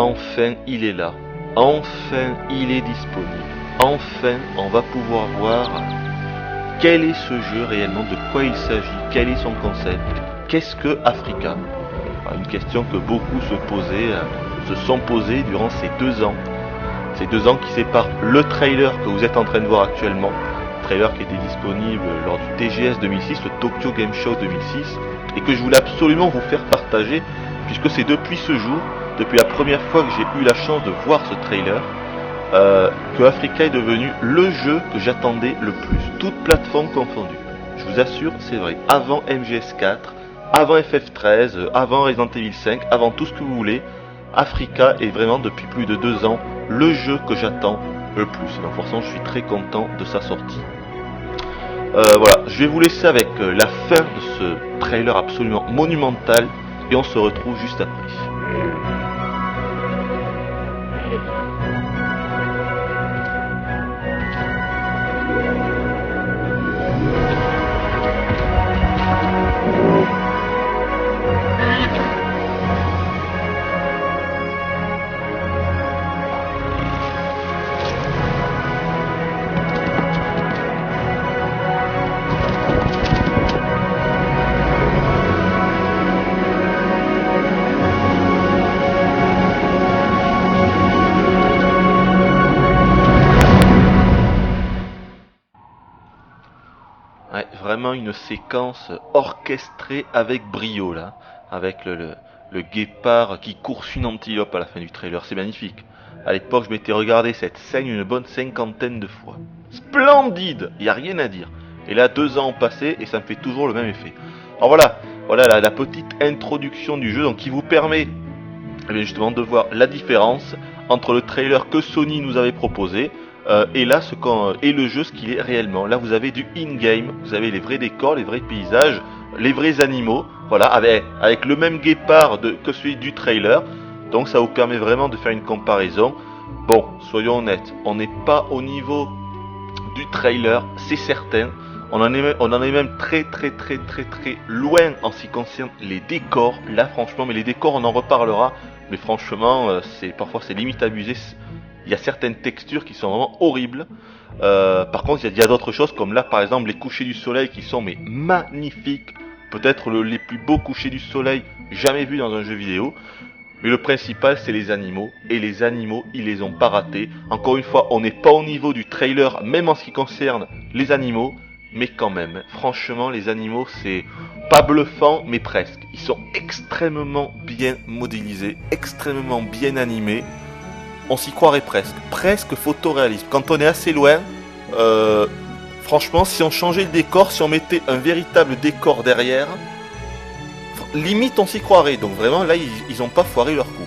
enfin il est là. Enfin il est disponible. Enfin on va pouvoir voir quel est ce jeu réellement, de quoi il s'agit, quel est son concept, qu'est-ce que Africa. Une question que beaucoup se sont posées durant ces 2 ans. Ces 2 ans qui séparent le trailer que vous êtes en train de voir actuellement, trailer qui était disponible lors du TGS 2006, le Tokyo Game Show 2006, et que je voulais absolument vous faire partager, puisque c'est depuis ce jour, depuis la première fois que j'ai eu la chance de voir ce trailer, que Africa est devenu le jeu que j'attendais le plus, toutes plateformes confondues. Je vous assure, c'est vrai, avant MGS4, avant FF13, avant Resident Evil 5, avant tout ce que vous voulez, Africa est vraiment depuis plus de 2 ans le jeu que j'attends le plus. Donc forcément je suis très content de sa sortie. Voilà, je vais vous laisser avec la fin de ce trailer absolument monumental et on se retrouve juste après. Ouais, vraiment une séquence orchestrée avec brio là, avec le guépard qui course une antilope à la fin du trailer, c'est magnifique. À l'époque je m'étais regardé cette scène une bonne 50aine de fois. Splendide, y a rien à dire. Et là 2 ans ont passé et ça me fait toujours le même effet. Alors voilà la petite introduction du jeu donc qui vous permet justement de voir la différence entre le trailer que Sony nous avait proposé et là et le jeu ce qu'il est réellement. Là vous avez du in-game, vous avez les vrais décors, les vrais paysages, les vrais animaux, voilà, avec le même guépard que celui du trailer. Donc ça vous permet vraiment de faire une comparaison. Bon, soyons honnêtes, on n'est pas au niveau du trailer, c'est certain. On en est même très loin en ce qui concerne les décors. Là franchement, mais les décors on en reparlera. Mais franchement, parfois c'est limite abusé. Il y a certaines textures qui sont vraiment horribles. Par contre, il y a d'autres choses comme là, par exemple, les couchers du soleil qui sont magnifiques. Peut-être les plus beaux couchers du soleil jamais vus dans un jeu vidéo. Mais le principal, c'est les animaux. Et les animaux, ils les ont pas ratés. Encore une fois, on n'est pas au niveau du trailer, même en ce qui concerne les animaux. Mais quand même, franchement, les animaux, c'est pas bluffant, mais presque. Ils sont extrêmement bien modélisés, extrêmement bien animés. On s'y croirait presque photoréaliste. Quand on est assez loin, franchement, si on changeait le décor, si on mettait un véritable décor derrière, limite on s'y croirait. Donc vraiment, là, ils ont pas foiré leur coup.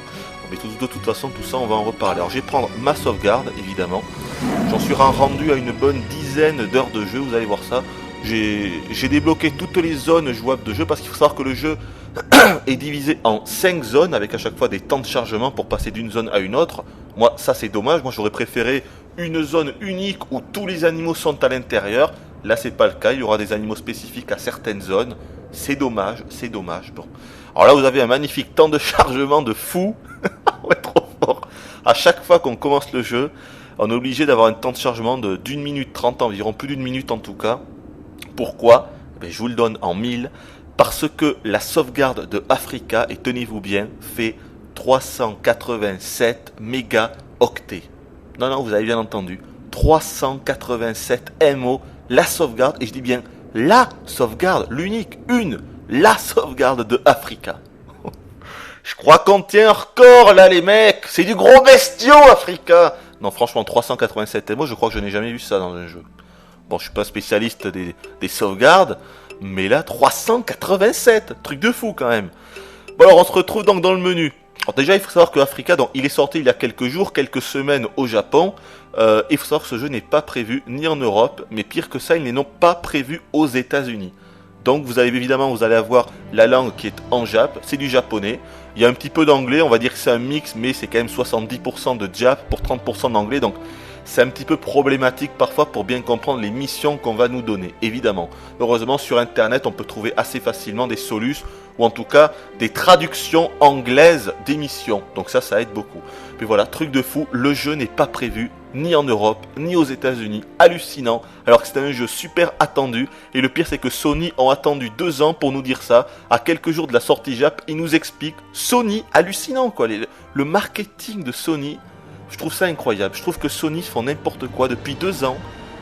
Mais de toute façon, tout ça, on va en reparler. Alors, je vais prendre ma sauvegarde, évidemment. J'en suis rendu à une bonne dizaine d'heures de jeu, vous allez voir ça. J'ai débloqué toutes les zones jouables de jeu, parce qu'il faut savoir que le jeu est divisé en 5 zones, avec à chaque fois des temps de chargement pour passer d'une zone à une autre. Moi, ça c'est dommage, moi j'aurais préféré une zone unique où tous les animaux sont à l'intérieur. Là c'est pas le cas, il y aura des animaux spécifiques à certaines zones. C'est dommage. Bon. Alors là vous avez un magnifique temps de chargement de fou. On est trop fort. À chaque fois qu'on commence le jeu, on est obligé d'avoir un temps de chargement de d'1 minute 30 environ, plus d'1 minute en tout cas. Pourquoi ? Je vous le donne en 1000. Parce que la sauvegarde de Africa, et tenez-vous bien, fait 387 mégaoctets. Non, vous avez bien entendu. 387 MO, la sauvegarde, et je dis bien la sauvegarde, l'unique, la sauvegarde de Africa. Je crois qu'on tient un record là les mecs, c'est du gros bestiau Africa. Non franchement 387 MO, je crois que je n'ai jamais vu ça dans un jeu. Bon, je suis pas spécialiste des sauvegardes, mais là 387, truc de fou quand même. Bon alors on se retrouve donc dans le menu. Alors déjà il faut savoir que Africa, donc, il est sorti il y a quelques jours, quelques semaines au Japon. Il faut savoir que ce jeu n'est pas prévu ni en Europe, mais pire que ça, il n'est non pas prévu aux États-Unis. Donc vous allez avoir la langue qui est en Jap, c'est du japonais. Il y a un petit peu d'anglais, on va dire que c'est un mix, mais c'est quand même 70% de Jap pour 30% d'anglais. Donc c'est un petit peu problématique parfois pour bien comprendre les missions qu'on va nous donner, évidemment. Heureusement sur internet on peut trouver assez facilement des solutions ou en tout cas des traductions anglaises d'émissions. Donc ça aide beaucoup. Mais voilà, truc de fou, le jeu n'est pas prévu ni en Europe, ni aux États-Unis. Hallucinant, alors que c'était un jeu super attendu. Et le pire, c'est que Sony ont attendu 2 ans pour nous dire ça. À quelques jours de la sortie Jap, ils nous expliquent. Sony, hallucinant quoi. Le marketing de Sony, je trouve ça incroyable. Je trouve que Sony font n'importe quoi depuis 2 ans,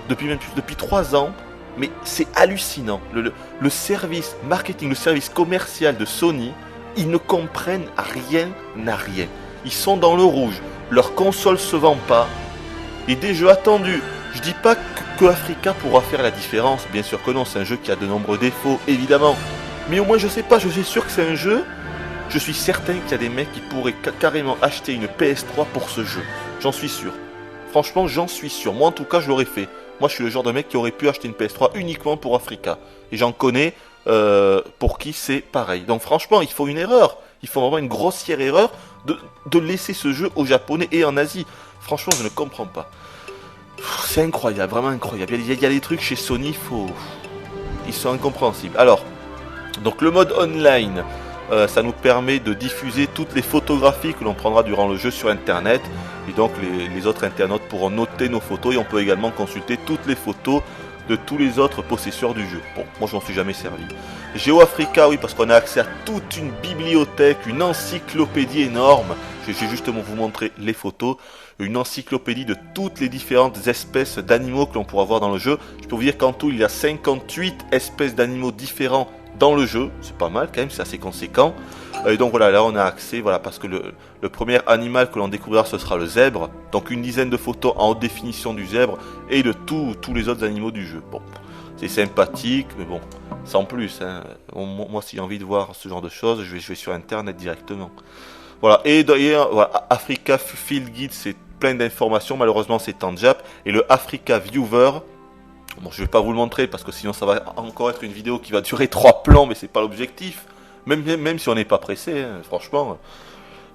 depuis 3 ans. Mais c'est hallucinant. Le service marketing, le service commercial de Sony, ils ne comprennent rien à rien. Ils sont dans le rouge. Leur console se vend pas. Et des jeux attendus. Je dis pas que Africa pourra faire la différence. Bien sûr que non, c'est un jeu qui a de nombreux défauts, évidemment. Mais au moins, je sais pas, je suis sûr que c'est un jeu. Je suis certain qu'il y a des mecs qui pourraient carrément acheter une PS3 pour ce jeu. J'en suis sûr. Franchement, j'en suis sûr. Moi, en tout cas, je l'aurais fait. Moi, je suis le genre de mec qui aurait pu acheter une PS3 uniquement pour Africa. Et j'en connais pour qui c'est pareil. Donc franchement, il faut une erreur. Il faut vraiment une grossière erreur de laisser ce jeu aux Japonais et en Asie. Franchement, je ne comprends pas. C'est incroyable, vraiment incroyable. Il y a des trucs chez Sony, ils sont incompréhensibles. Alors, donc le mode online, ça nous permet de diffuser toutes les photographies que l'on prendra durant le jeu sur Internet. Et donc les autres internautes pourront noter nos photos et on peut également consulter toutes les photos de tous les autres possesseurs du jeu. Bon, moi je m'en suis jamais servi. GeoAfrica, oui, parce qu'on a accès à toute une bibliothèque, une encyclopédie énorme. Je vais justement vous montrer les photos. Une encyclopédie de toutes les différentes espèces d'animaux que l'on pourra voir dans le jeu. Je peux vous dire qu'en tout, il y a 58 espèces d'animaux différents dans le jeu. C'est pas mal quand même, c'est assez conséquent. Et donc voilà, là on a accès, voilà, parce que le premier animal que l'on découvrira, ce sera le zèbre. Donc une dizaine de photos en haute définition du zèbre et de tous les autres animaux du jeu. Bon, c'est sympathique, mais bon, sans plus. Hein. Moi, si j'ai envie de voir ce genre de choses, je vais sur Internet directement. Voilà, et voilà, Africa Field Guide, c'est plein d'informations. Malheureusement, c'est en Jap. Et le Africa Viewer, bon, je vais pas vous le montrer parce que sinon ça va encore être une vidéo qui va durer 3 plans, mais c'est pas l'objectif. Même si on n'est pas pressé, hein, franchement.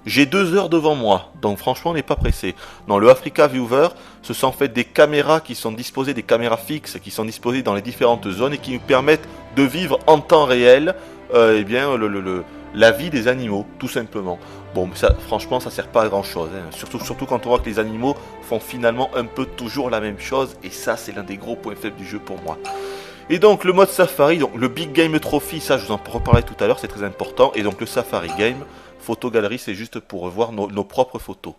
J'ai 2 heures devant moi, donc franchement on n'est pas pressé. Non, le Africa Viewer, ce sont en fait des caméras qui sont disposées, des caméras fixes qui sont disposées dans les différentes zones et qui nous permettent de vivre en temps réel la vie des animaux, tout simplement. Bon, mais ça, franchement, ça sert pas à grand chose. Hein. Surtout quand on voit que les animaux font finalement un peu toujours la même chose. Et ça, c'est l'un des gros points faibles du jeu pour moi. Et donc, le mode Safari, donc le Big Game Trophy, ça, je vous en reparlerai tout à l'heure, c'est très important. Et donc, le Safari Game, Photo Galerie, c'est juste pour revoir nos propres photos.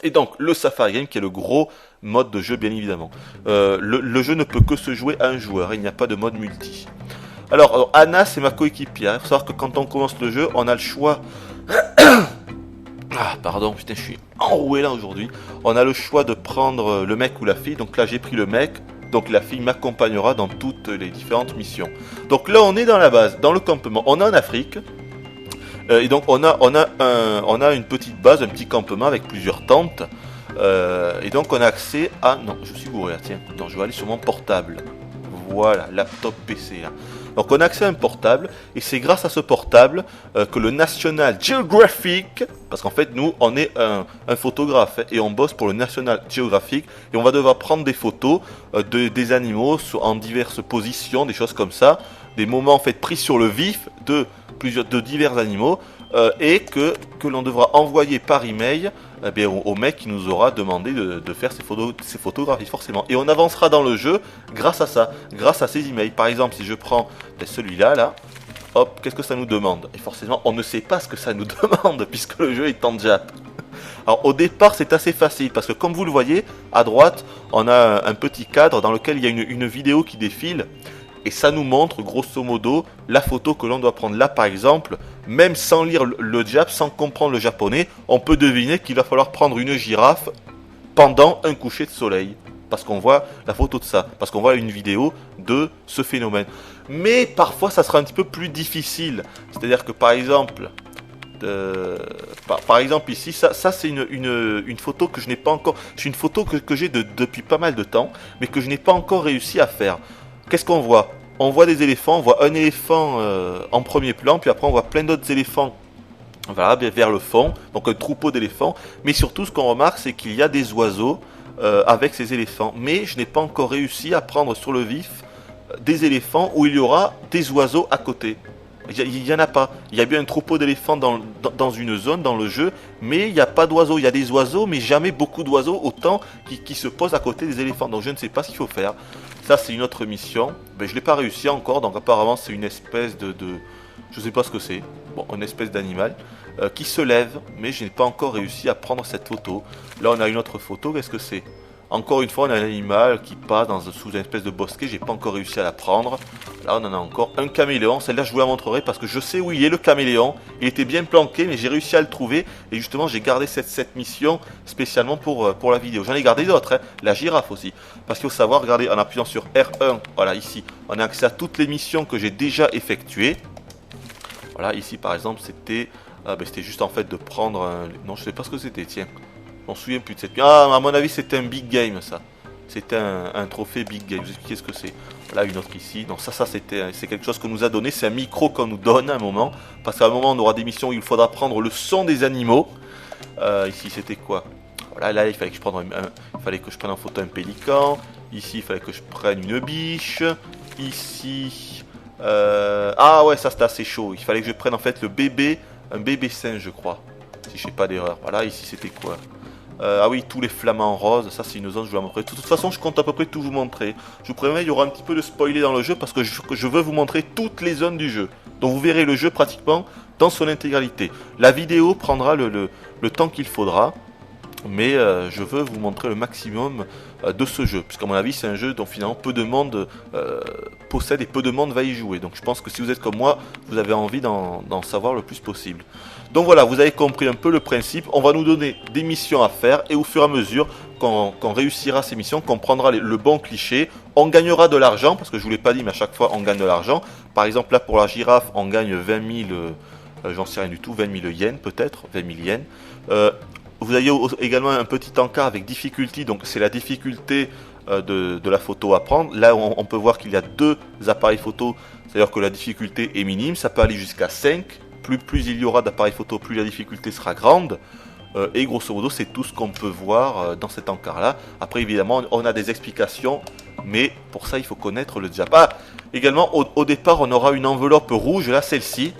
Et donc, le Safari Game, qui est le gros mode de jeu, bien évidemment. Le jeu ne peut que se jouer à un joueur. Il n'y a pas de mode multi. Alors, Anna, c'est ma coéquipière. Il faut savoir que quand on commence le jeu, on a le choix... Ah, pardon, putain, je suis enroué là aujourd'hui. On a le choix de prendre le mec ou la fille. Donc là, j'ai pris le mec. Donc la fille m'accompagnera dans toutes les différentes missions. Donc là, on est dans la base, dans le campement. On est en Afrique. Et donc, on a une petite base, un petit campement avec plusieurs tentes. Et donc, on a accès à... Non, je suis bourré là, tiens. Non, je vais aller sur mon portable. Voilà, laptop PC là. Donc on a accès à un portable et c'est grâce à ce portable que le National Geographic, parce qu'en fait nous on est un photographe et on bosse pour le National Geographic et on va devoir prendre des photos des animaux en diverses positions, des choses comme ça, des moments en fait pris sur le vif de divers animaux et que l'on devra envoyer par email au mec qui nous aura demandé de faire ces photographies forcément. Et on avancera dans le jeu grâce à ça, grâce à ces emails. Par exemple, si je prends celui-là, là, hop, qu'est-ce que ça nous demande? Et forcément, on ne sait pas ce que ça nous demande puisque le jeu est en Jap. Alors au départ, c'est assez facile parce que comme vous le voyez, à droite, on a un petit cadre dans lequel il y a une vidéo qui défile. Et ça nous montre grosso modo la photo que l'on doit prendre. Là par exemple, même sans lire le Jap, sans comprendre le japonais, on peut deviner qu'il va falloir prendre une girafe pendant un coucher de soleil. Parce qu'on voit la photo de ça, parce qu'on voit une vidéo de ce phénomène. Mais parfois ça sera un petit peu plus difficile. C'est-à-dire que par exemple ici, ça c'est une photo que je n'ai pas encore... C'est une photo que j'ai depuis pas mal de temps, mais que je n'ai pas encore réussi à faire. Qu'est-ce qu'on voit? On voit des éléphants, on voit un éléphant en premier plan, puis après on voit plein d'autres éléphants vers le fond, donc un troupeau d'éléphants. Mais surtout, ce qu'on remarque, c'est qu'il y a des oiseaux avec ces éléphants. Mais je n'ai pas encore réussi à prendre sur le vif des éléphants où il y aura des oiseaux à côté. Il y en a pas. Il y a bien un troupeau d'éléphants dans une zone, dans le jeu, mais il n'y a pas d'oiseaux. Il y a des oiseaux, mais jamais beaucoup d'oiseaux, autant qui se posent à côté des éléphants. Donc je ne sais pas ce qu'il faut faire. Ça, c'est une autre mission. Ben, je ne l'ai pas réussi encore, donc apparemment c'est une espèce je ne sais pas ce que c'est. Bon, une espèce d'animal qui se lève, mais je n'ai pas encore réussi à prendre cette photo. Là, on a une autre photo. Qu'est-ce que c'est? Encore une fois, on a un animal qui passe sous une espèce de bosquet. J'ai pas encore réussi à la prendre. Là, on en a encore un caméléon. Celle-là, je vous la montrerai parce que je sais où il est, le caméléon. Il était bien planqué, mais j'ai réussi à le trouver. Et justement, j'ai gardé cette mission spécialement pour la vidéo. J'en ai gardé d'autres, hein. La girafe aussi. Parce qu'il faut savoir, regardez, en appuyant sur R1, voilà, ici, on a accès à toutes les missions que j'ai déjà effectuées. Voilà, ici, par exemple, c'était juste en fait de prendre un... Non, je sais pas ce que c'était, tiens. Je m'en souviens plus de cette... Ah, à mon avis, c'était un big game, ça. C'était un trophée big game. Je vais vous expliquer ce que c'est. Voilà, une autre ici. Donc ça c'est quelque chose qu'on nous a donné. C'est un micro qu'on nous donne à un moment. Parce qu'à un moment, on aura des missions où il faudra prendre le son des animaux. Ici, c'était quoi? Voilà, là, il fallait que je prenne en photo un pélican. Ici, il fallait que je prenne une biche. Ici... Ah ouais, ça c'était assez chaud. Il fallait que je prenne en fait un bébé singe, je crois. Si je fais pas d'erreur. Voilà, ici, c'était quoi? Ah oui, tous les flamants roses, ça c'est une zone, je vous la montrerai. De toute façon, je compte à peu près tout vous montrer. Je vous préviens, il y aura un petit peu de spoiler dans le jeu parce que je veux vous montrer toutes les zones du jeu. Donc vous verrez le jeu pratiquement dans son intégralité. La vidéo prendra le temps qu'il faudra, mais je veux vous montrer le maximum de ce jeu. Puisqu'à mon avis, c'est un jeu dont finalement peu de monde possède et peu de monde va y jouer. Donc je pense que si vous êtes comme moi, vous avez envie d'en savoir le plus possible. Donc voilà, vous avez compris un peu le principe. On va nous donner des missions à faire et au fur et à mesure qu'on réussira ces missions, qu'on prendra le bon cliché, on gagnera de l'argent, parce que je vous l'ai pas dit, mais à chaque fois on gagne de l'argent. Par exemple là pour la girafe, on gagne 20 000, j'en sais rien du tout, 20 000 yens peut-être, 20 000 yens. Vous avez également un petit encart avec difficulté, donc c'est la difficulté de la photo à prendre. Là on peut voir qu'il y a 2 appareils photo, c'est-à-dire que la difficulté est minime, ça peut aller jusqu'à 5. Plus il y aura d'appareils photo, plus la difficulté sera grande. Et grosso modo, c'est tout ce qu'on peut voir dans cet encart-là. Après, évidemment, on a des explications, mais pour ça, il faut connaître le diable. Ah, également, au départ, on aura une enveloppe rouge. Là, celle-ci,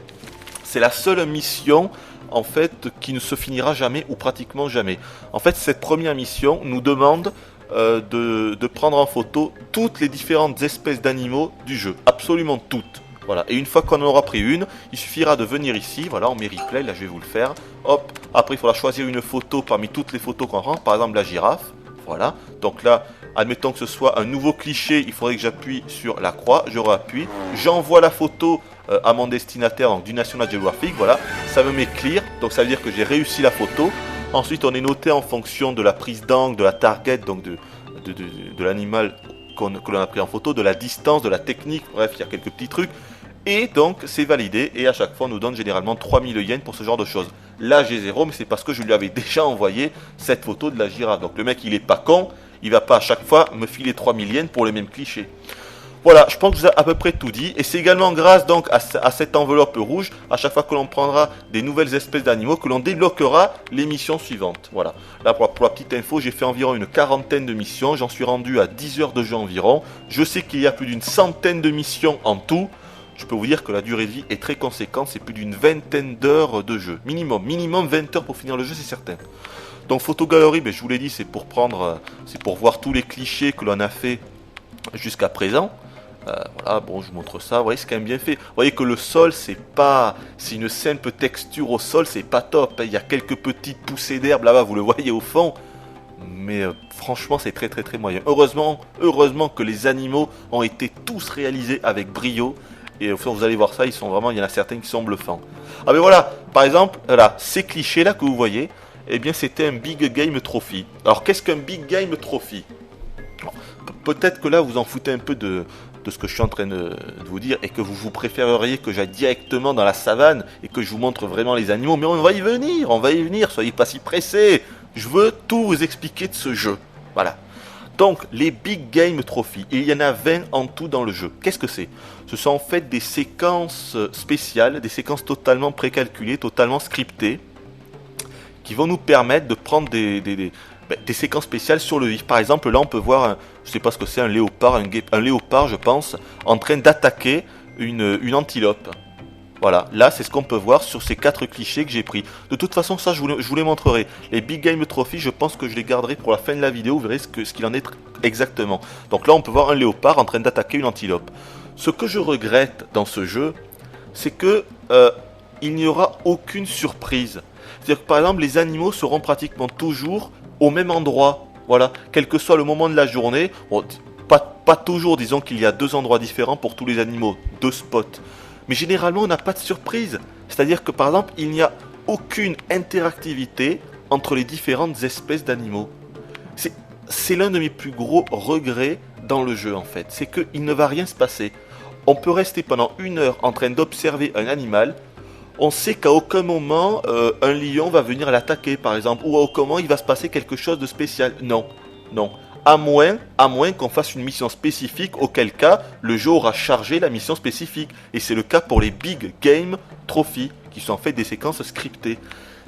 c'est la seule mission, en fait, qui ne se finira jamais ou pratiquement jamais. En fait, cette première mission nous demande de prendre en photo toutes les différentes espèces d'animaux du jeu. Absolument toutes. Voilà, et une fois qu'on en aura pris une, il suffira de venir ici, voilà, on met replay, là je vais vous le faire, hop, après il faudra choisir une photo parmi toutes les photos qu'on prend, par exemple la girafe, voilà, donc là, admettons que ce soit un nouveau cliché, il faudrait que j'appuie sur la croix, je réappuie, j'envoie la photo à mon destinataire, donc du National Geographic, voilà, ça me met clear, donc ça veut dire que j'ai réussi la photo, ensuite on est noté en fonction de la prise d'angle, de la target, donc de l'animal que l'on a pris en photo, de la distance, de la technique, bref, il y a quelques petits trucs. Et donc, c'est validé, et à chaque fois, on nous donne généralement 3000 yens pour ce genre de choses. Là, j'ai 0, mais c'est parce que je lui avais déjà envoyé cette photo de la girafe. Donc, le mec, il est pas con, il va pas à chaque fois me filer 3000 yens pour les mêmes clichés. Voilà, je pense que je vous ai à peu près tout dit. Et c'est également grâce donc à cette enveloppe rouge, à chaque fois que l'on prendra des nouvelles espèces d'animaux, que l'on débloquera les missions suivantes. Voilà. Là, pour la petite info, j'ai fait environ une quarantaine de missions. J'en suis rendu à 10 heures de jeu environ. Je sais qu'il y a plus d'une centaine de missions en tout. Je peux vous dire que la durée de vie est très conséquente. C'est plus d'une vingtaine d'heures de jeu. Minimum 20 heures pour finir le jeu, c'est certain. Donc, photogalerie, je vous l'ai dit, c'est pour voir tous les clichés que l'on a fait jusqu'à présent. Voilà, bon, je vous montre ça. Vous voyez, c'est quand même bien fait. Vous voyez que le sol, c'est une simple texture au sol, c'est pas top. Il y a quelques petites poussées d'herbe là-bas, vous le voyez au fond. Mais franchement, c'est très très très moyen. Heureusement que les animaux ont été tous réalisés avec brio. Et au fond, vous allez voir ça, il y en a certains qui sont bluffants. Ah mais voilà, par exemple, là, ces clichés là que vous voyez, eh bien c'était un Big Game Trophy. Alors qu'est-ce qu'un Big Game Trophy? Peut-être que là vous en foutez un peu de ce que je suis en train de vous dire et que vous préféreriez que j'aille directement dans la savane et que je vous montre vraiment les animaux, mais on va y venir, soyez pas si pressés. Je veux tout vous expliquer de ce jeu. Voilà. Donc, les Big Game Trophy, il y en a 20 en tout dans le jeu. Qu'est-ce que c'est? Ce sont en fait des séquences spéciales, des séquences totalement précalculées, totalement scriptées, qui vont nous permettre de prendre des séquences spéciales sur le vif. Par exemple, là, on peut voir, je sais pas ce que c'est, un léopard, je pense, en train d'attaquer une antilope. Voilà, là c'est ce qu'on peut voir sur ces 4 clichés que j'ai pris. De toute façon, ça je vous les montrerai. Les Big Game Trophy, je pense que je les garderai pour la fin de la vidéo, vous verrez ce qu'il en est exactement. Donc là on peut voir un léopard en train d'attaquer une antilope. Ce que je regrette dans ce jeu, c'est que il n'y aura aucune surprise. C'est-à-dire que par exemple les animaux seront pratiquement toujours au même endroit. Voilà, quel que soit le moment de la journée. Bon, pas toujours, disons qu'il y a 2 endroits différents pour tous les animaux, 2 spots. Mais généralement, on n'a pas de surprise. C'est-à-dire que par exemple, il n'y a aucune interactivité entre les différentes espèces d'animaux. C'est l'un de mes plus gros regrets dans le jeu en fait. C'est qu'il ne va rien se passer. On peut rester pendant 1 heure en train d'observer un animal. On sait qu'à aucun moment, un lion va venir l'attaquer par exemple. Ou à aucun moment, il va se passer quelque chose de spécial. Non, non. À moins qu'on fasse une mission spécifique, auquel cas le jeu aura chargé la mission spécifique. Et c'est le cas pour les Big Game Trophy, qui sont en fait des séquences scriptées.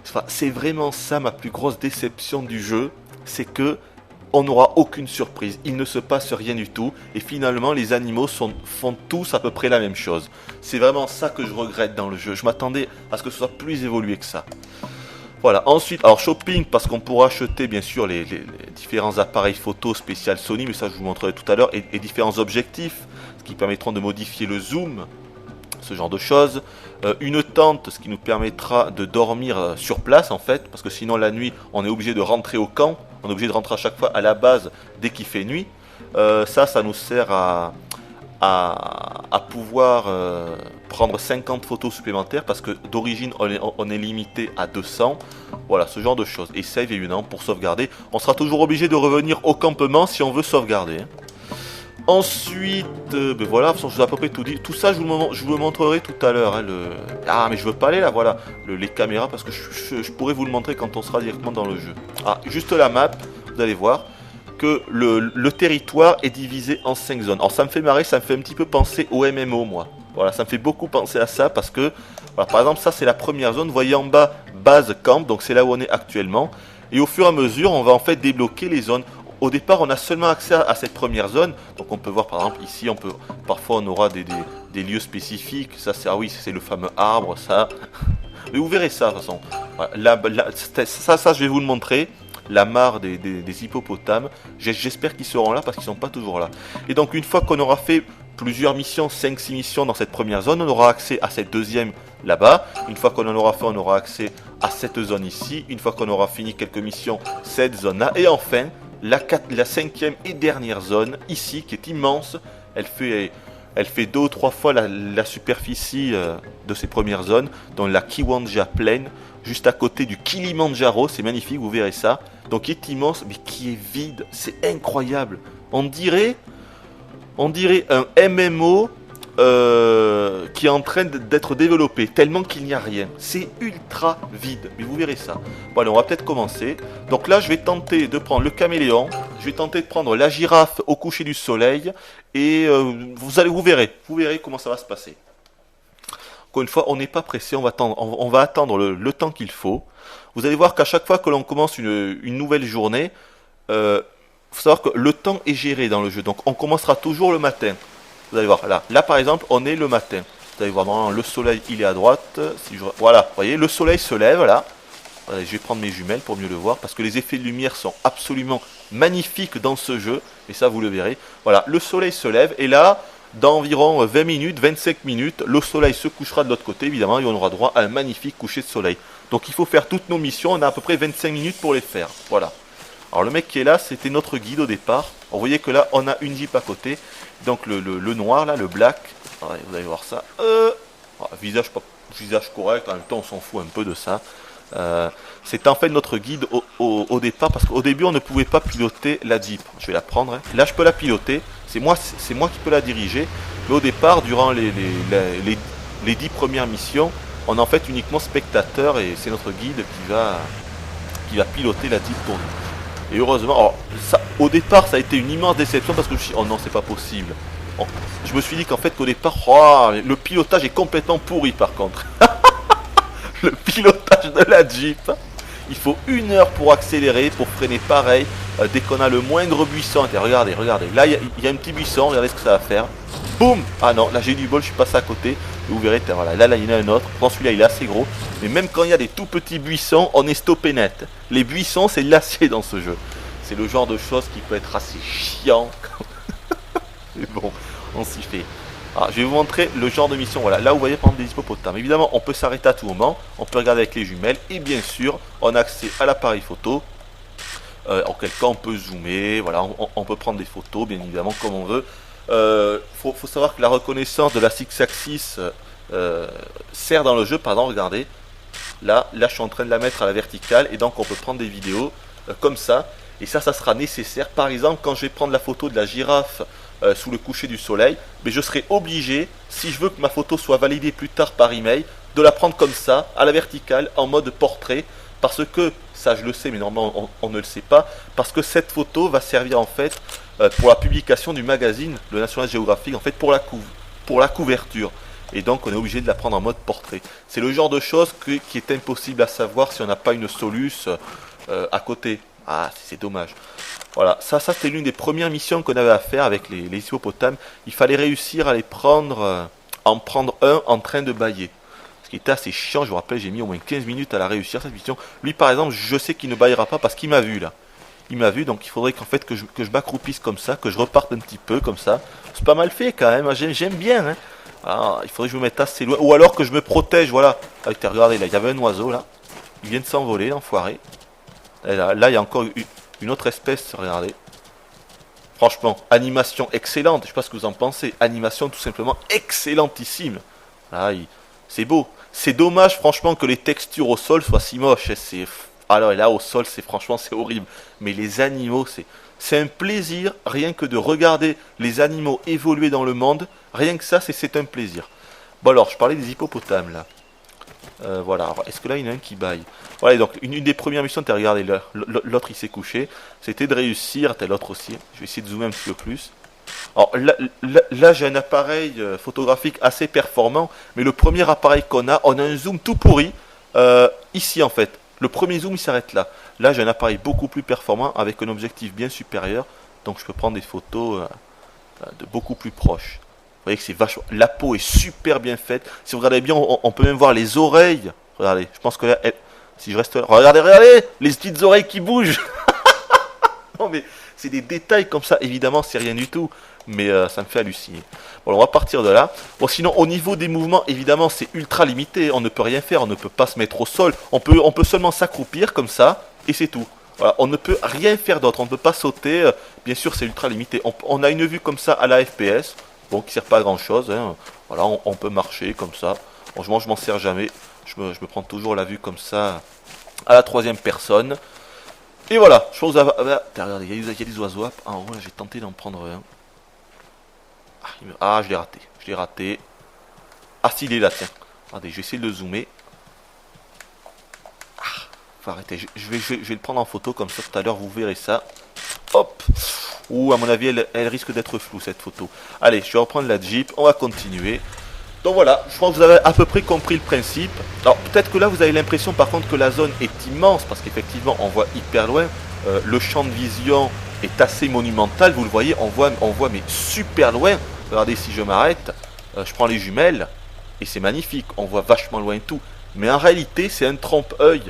Enfin, c'est vraiment ça ma plus grosse déception du jeu, c'est que on n'aura aucune surprise, il ne se passe rien du tout, et finalement les animaux font tous à peu près la même chose. C'est vraiment ça que je regrette dans le jeu, je m'attendais à ce que ce soit plus évolué que ça. Voilà, ensuite, alors shopping, parce qu'on pourra acheter bien sûr les différents appareils photo spécial Sony, mais ça je vous montrerai tout à l'heure, et différents objectifs, ce qui permettront de modifier le zoom, ce genre de choses. Une tente, ce qui nous permettra de dormir sur place en fait, parce que sinon la nuit, on est obligé de rentrer au camp, on est obligé de rentrer à chaque fois à la base dès qu'il fait nuit. Ça nous sert à pouvoir prendre 50 photos supplémentaires parce que d'origine on est limité à 200. Voilà, ce genre de choses. Et save évidemment pour sauvegarder. On sera toujours obligé de revenir au campement si on veut sauvegarder. Ensuite, ben voilà, je vous ai à peu près tout dit. Tout ça, je vous le montrerai tout à l'heure. Hein, Ah, mais je veux pas aller là, voilà. Les caméras, parce que je pourrais vous le montrer quand on sera directement dans le jeu. Ah, juste la map, vous allez voir que le territoire est divisé en 5 zones. Alors ça me fait marrer, ça me fait un petit peu penser au MMO, moi. Voilà, ça me fait beaucoup penser à ça parce que, voilà, par exemple, ça c'est la première zone. Vous voyez en bas, base camp, donc c'est là où on est actuellement. Et au fur et à mesure, on va en fait débloquer les zones. Au départ, on a seulement accès à cette première zone. Donc on peut voir par exemple ici, parfois on aura des lieux spécifiques. Ça c'est, ah oui, c'est le fameux arbre, ça. Mais vous verrez ça de toute façon. Voilà, ça je vais vous le montrer. La mare des hippopotames. J'espère qu'ils seront là parce qu'ils sont pas toujours là. Et donc une fois qu'on aura fait plusieurs missions, 5-6 missions dans cette première zone, on aura accès à cette deuxième là-bas. Une fois qu'on en aura fait, on aura accès à cette zone ici. Une fois qu'on aura fini quelques missions, cette zone-là. Et enfin, la 5e et dernière zone, ici, qui est immense. Elle fait 2 ou 3 fois la superficie de ces premières zones, dans la Kiwanja Plain, juste à côté du Kilimanjaro. C'est magnifique, vous verrez ça. Donc, qui est immense, mais qui est vide. C'est incroyable. On dirait un MMO qui est en train d'être développé, tellement qu'il n'y a rien. C'est ultra vide, mais vous verrez ça. Bon allez, on va peut-être commencer. Donc là, je vais tenter de prendre le caméléon, je vais tenter de prendre la girafe au coucher du soleil, et vous verrez comment ça va se passer. Encore une fois, on n'est pas pressé, on va attendre le temps qu'il faut. Vous allez voir qu'à chaque fois que l'on commence une nouvelle journée, faut savoir que le temps est géré dans le jeu, donc on commencera toujours le matin. Vous allez voir, là par exemple, on est le matin. Vous allez voir, normalement, le soleil, il est à droite. Voilà, vous voyez, le soleil se lève, là. Allez, je vais prendre mes jumelles pour mieux le voir, parce que les effets de lumière sont absolument magnifiques dans ce jeu, et ça, vous le verrez. Voilà, le soleil se lève, et là, dans environ 20 minutes, 25 minutes, le soleil se couchera de l'autre côté, évidemment, et on aura droit à un magnifique coucher de soleil. Donc, il faut faire toutes nos missions, on a à peu près 25 minutes pour les faire. Voilà. Alors le mec qui est là, c'était notre guide au départ. Vous voyez que là, on a une jeep à côté. Donc le noir là, le black. Alors, vous allez voir ça. Visage correct, en même temps on s'en fout un peu de ça. C'est en fait notre guide au départ, parce qu'au début on ne pouvait pas piloter la jeep. Je vais la prendre. Hein. Là je peux la piloter. C'est moi qui peux la diriger. Mais au départ, durant les 10 premières missions, on est en fait uniquement spectateur et c'est notre guide qui va piloter la jeep pour nous. Et heureusement, alors, au départ ça a été une immense déception parce que je me suis dit, oh non c'est pas possible. Je me suis dit qu'en fait qu'au départ, le pilotage est complètement pourri par contre. Le pilotage de la Jeep. Il faut 1 heure pour accélérer, pour freiner pareil. Dès qu'on a le moindre buisson, regardez. Là il y a un petit buisson, regardez ce que ça va faire. Boum. Ah non, là j'ai eu du bol, je suis passé à côté. Et vous verrez, voilà, là il y en a un autre. Pourtant celui-là il est assez gros. Mais même quand il y a des tout petits buissons, on est stoppé net. Les buissons c'est l'acier dans ce jeu. C'est le genre de choses qui peut être assez chiant. Mais bon, on s'y fait. Alors, je vais vous montrer le genre de mission. Voilà, là vous voyez par exemple des hippopotames. Évidemment, on peut s'arrêter à tout moment. On peut regarder avec les jumelles. Et bien sûr, on a accès à l'appareil photo. En quel cas on peut zoomer. Voilà, on peut prendre des photos, bien évidemment, comme on veut. Faut savoir que la reconnaissance de la six-axis sert dans le jeu. Pardon, regardez. Là, je suis en train de la mettre à la verticale. Et donc, on peut prendre des vidéos comme ça. Et ça sera nécessaire. Par exemple, quand je vais prendre la photo de la girafe sous le coucher du soleil, mais je serai obligé, si je veux que ma photo soit validée plus tard par email, de la prendre comme ça, à la verticale, en mode portrait, parce que, ça je le sais, mais normalement on ne le sait pas, parce que cette photo va servir en fait pour la publication du magazine, le National Geographic, en fait pour la couverture. Et donc on est obligé de la prendre en mode portrait. C'est le genre de choses qui est impossible à savoir si on n'a pas une soluce à côté. Ah, c'est dommage. Voilà, ça c'était l'une des premières missions qu'on avait à faire avec les hippopotames. Il fallait réussir à les prendre, en prendre un en train de bâiller. Ce qui était assez chiant, je vous rappelle, j'ai mis au moins 15 minutes à la réussir cette mission. Lui par exemple, je sais qu'il ne bâillera pas parce qu'il m'a vu là. Il m'a vu, donc il faudrait qu'en fait que je m'accroupisse comme ça, que je reparte un petit peu comme ça. C'est pas mal fait quand même, j'aime bien. Hein. Alors, il faudrait que je me mette assez loin. Ou alors que je me protège, voilà. Ah, regardez là, il y avait un oiseau là. Il vient de s'envoler, l'enfoiré. Là, il y a encore une autre espèce, regardez. Franchement, animation excellente, je sais pas ce que vous en pensez. Animation tout simplement excellentissime. Là, c'est beau. C'est dommage, franchement, que les textures au sol soient si moches. Alors là, au sol, franchement, c'est horrible. Mais les animaux, c'est un plaisir, rien que de regarder les animaux évoluer dans le monde. Rien que ça, c'est un plaisir. Bon alors, je parlais des hippopotames, là. Voilà, est-ce que là il y en a un qui baille? Voilà, donc une des premières missions, t'as regardé, l'autre il s'est couché, c'était de réussir, t'as l'autre aussi, je vais essayer de zoomer un petit peu plus. Alors là j'ai un appareil photographique assez performant, mais le premier appareil qu'on a, on a un zoom tout pourri, ici en fait, le premier zoom il s'arrête là. Là j'ai un appareil beaucoup plus performant, avec un objectif bien supérieur, donc je peux prendre des photos de beaucoup plus proches. Vous voyez que c'est vachement. La peau est super bien faite. Si vous regardez bien, on peut même voir les oreilles. Regardez, je pense que là, si je reste là, regardez, les petites oreilles qui bougent. Non mais c'est des détails comme ça. Évidemment, c'est rien du tout, mais ça me fait halluciner. Bon, on va partir de là. Bon, sinon, au niveau des mouvements, évidemment, c'est ultra limité. On ne peut rien faire. On ne peut pas se mettre au sol. On peut seulement s'accroupir comme ça, et c'est tout. Voilà, on ne peut rien faire d'autre. On ne peut pas sauter. Bien sûr, c'est ultra limité. On a une vue comme ça à la FPS. Bon, qui sert pas à grand chose, hein. Voilà, on peut marcher comme ça. Franchement, je m'en sers jamais. Je me prends toujours la vue comme ça à la troisième personne. Et voilà, chose à. Regardez, il y a des oiseaux. En haut, j'ai tenté d'en prendre un. Je l'ai raté. Je l'ai raté. Ah, si, il est là, tiens. Regardez, je vais essayer de le zoomer. Faut arrêter. Je vais le prendre en photo comme ça tout à l'heure, vous verrez ça. Hop. Ouh, à mon avis, elle risque d'être floue cette photo. Allez, je vais reprendre la Jeep, on va continuer. Donc voilà, je crois que vous avez à peu près compris le principe. Alors peut-être que là, vous avez l'impression par contre que la zone est immense, parce qu'effectivement, on voit hyper loin. Le champ de vision est assez monumental, vous le voyez, on voit mais super loin. Regardez, si je m'arrête, je prends les jumelles, et c'est magnifique, on voit vachement loin tout. Mais en réalité, c'est un trompe-œil,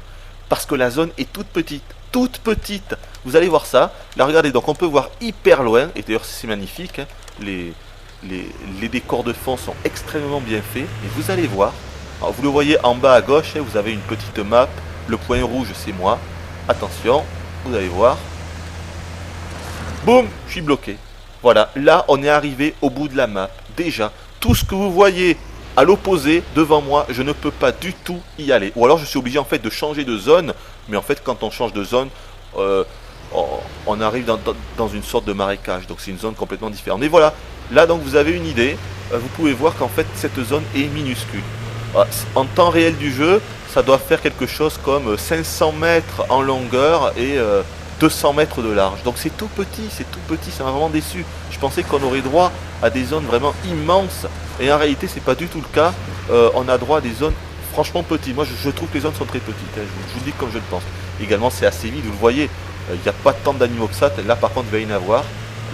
parce que la zone est toute petite. Toute petite. Vous allez voir ça. Là, regardez, donc on peut voir hyper loin. Et d'ailleurs, c'est magnifique. Hein. Les décors de fond sont extrêmement bien faits. Et vous allez voir. Alors, vous le voyez en bas à gauche. Hein, vous avez une petite map. Le point rouge, c'est moi. Attention. Vous allez voir. Boum, je suis bloqué. Voilà. Là, on est arrivé au bout de la map. Déjà, tout ce que vous voyez à l'opposé, devant moi, je ne peux pas du tout y aller. Ou alors, je suis obligé en fait de changer de zone. Mais en fait, quand on change de zone, on arrive dans une sorte de marécage. Donc c'est une zone complètement différente. Et voilà, là donc vous avez une idée. Vous pouvez voir qu'en fait cette zone est minuscule. En temps réel du jeu, ça doit faire quelque chose comme 500 mètres en longueur et 200 mètres de large. Donc c'est tout petit, ça m'a vraiment déçu. Je pensais qu'on aurait droit à des zones vraiment immenses. Et en réalité, c'est pas du tout le cas. On a droit à des zones franchement petit. Moi je trouve que les zones sont très petites, hein. Je vous dis comme je le pense. Également c'est assez vide, vous le voyez, il n'y a pas tant d'animaux que ça. Là par contre il va y en avoir.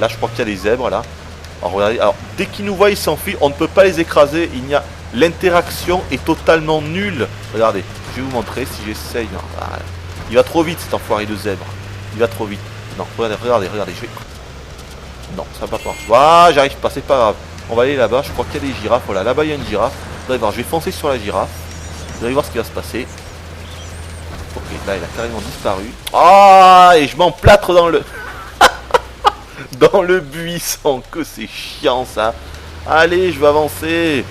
Là je crois qu'il y a des zèbres là. Alors regardez, alors dès qu'ils nous voient ils s'enfuient, on ne peut pas les écraser, il n'y a l'interaction est totalement nulle. Regardez, je vais vous montrer si j'essaye. Ah, il va trop vite cet enfoiré de zèbre. Il va trop vite. Non, regardez, je vais... Non, ça va pas marcher. Ah, j'arrive pas, c'est pas grave. On va aller là-bas, je crois qu'il y a des girafes. Voilà, là-bas il y a une girafe. Vous allez voir, je vais foncer sur la girafe. Vous allez voir ce qui va se passer. Ok, là il a carrément disparu. Ah, et je m'emplâtre dans le... dans le buisson. Que c'est chiant ça. Allez, je vais avancer.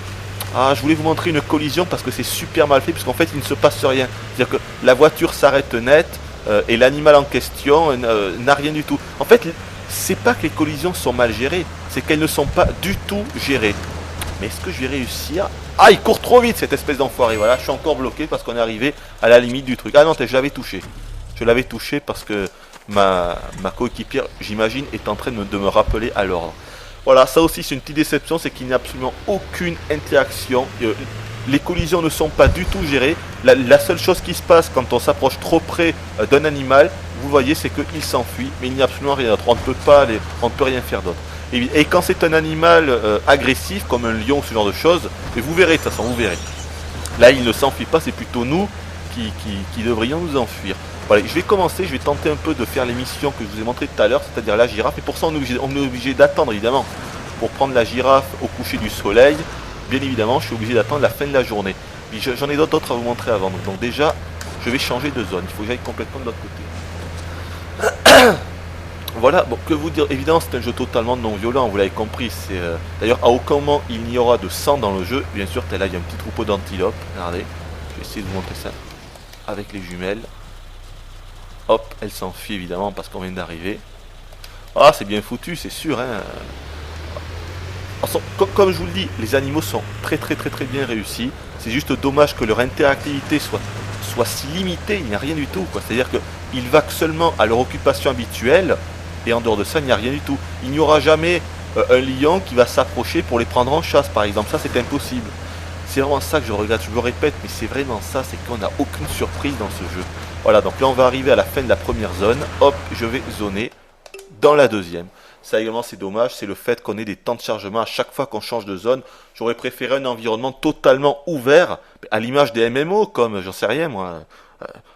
Ah, je voulais vous montrer une collision parce que c'est super mal fait, parce qu'en fait il ne se passe rien. C'est-à-dire que la voiture s'arrête net et l'animal en question n'a rien du tout. En fait, c'est pas que les collisions sont mal gérées, c'est qu'elles ne sont pas du tout gérées. Mais est-ce que je vais réussir? Ah, il court trop vite cette espèce d'enfoiré. Voilà, je suis encore bloqué parce qu'on est arrivé à la limite du truc. Ah non, je l'avais touché. Je l'avais touché parce que ma coéquipière, j'imagine, est en train de me rappeler à l'ordre. Voilà, ça aussi c'est une petite déception, c'est qu'il n'y a absolument aucune interaction. Les collisions ne sont pas du tout gérées. La seule chose qui se passe quand on s'approche trop près d'un animal, vous voyez, c'est qu'il s'enfuit, mais il n'y a absolument rien d'autre. On ne peut rien faire d'autre. Et quand c'est un animal agressif, comme un lion ou ce genre de choses, et vous verrez de toute façon, vous verrez. Là, il ne s'enfuit pas, c'est plutôt nous qui devrions nous enfuir. Voilà, je vais commencer, je vais tenter un peu de faire les missions que je vous ai montrées tout à l'heure, c'est-à-dire la girafe. Et pour ça, on est obligé d'attendre, évidemment. Pour prendre la girafe au coucher du soleil, bien évidemment, je suis obligé d'attendre la fin de la journée. J'en ai d'autres à vous montrer avant. Donc déjà, je vais changer de zone. Il faut que j'aille complètement de l'autre côté. Voilà, bon, que vous dire, évidemment, c'est un jeu totalement non violent, vous l'avez compris. D'ailleurs, à aucun moment, il n'y aura de sang dans le jeu. Bien sûr, là, il y a un petit troupeau d'antilopes. Regardez, je vais essayer de vous montrer ça avec les jumelles. Hop, elle s'enfuit évidemment parce qu'on vient d'arriver. Ah, c'est bien foutu, c'est sûr. Hein. Comme je vous le dis, les animaux sont très bien réussis. C'est juste dommage que leur interactivité soit si limitée, il n'y a rien du tout. C'est-à-dire qu'ils vaquent seulement à leur occupation habituelle, et en dehors de ça, il n'y a rien du tout. Il n'y aura jamais un lion qui va s'approcher pour les prendre en chasse, par exemple. Ça, c'est impossible. C'est vraiment ça que je regrette, je me répète, mais c'est vraiment ça, c'est qu'on n'a aucune surprise dans ce jeu. Voilà, donc là on va arriver à la fin de la première zone. Hop, je vais zoner dans la deuxième. Ça également c'est dommage, c'est le fait qu'on ait des temps de chargement à chaque fois qu'on change de zone. J'aurais préféré un environnement totalement ouvert, à l'image des MMO, comme, j'en sais rien moi,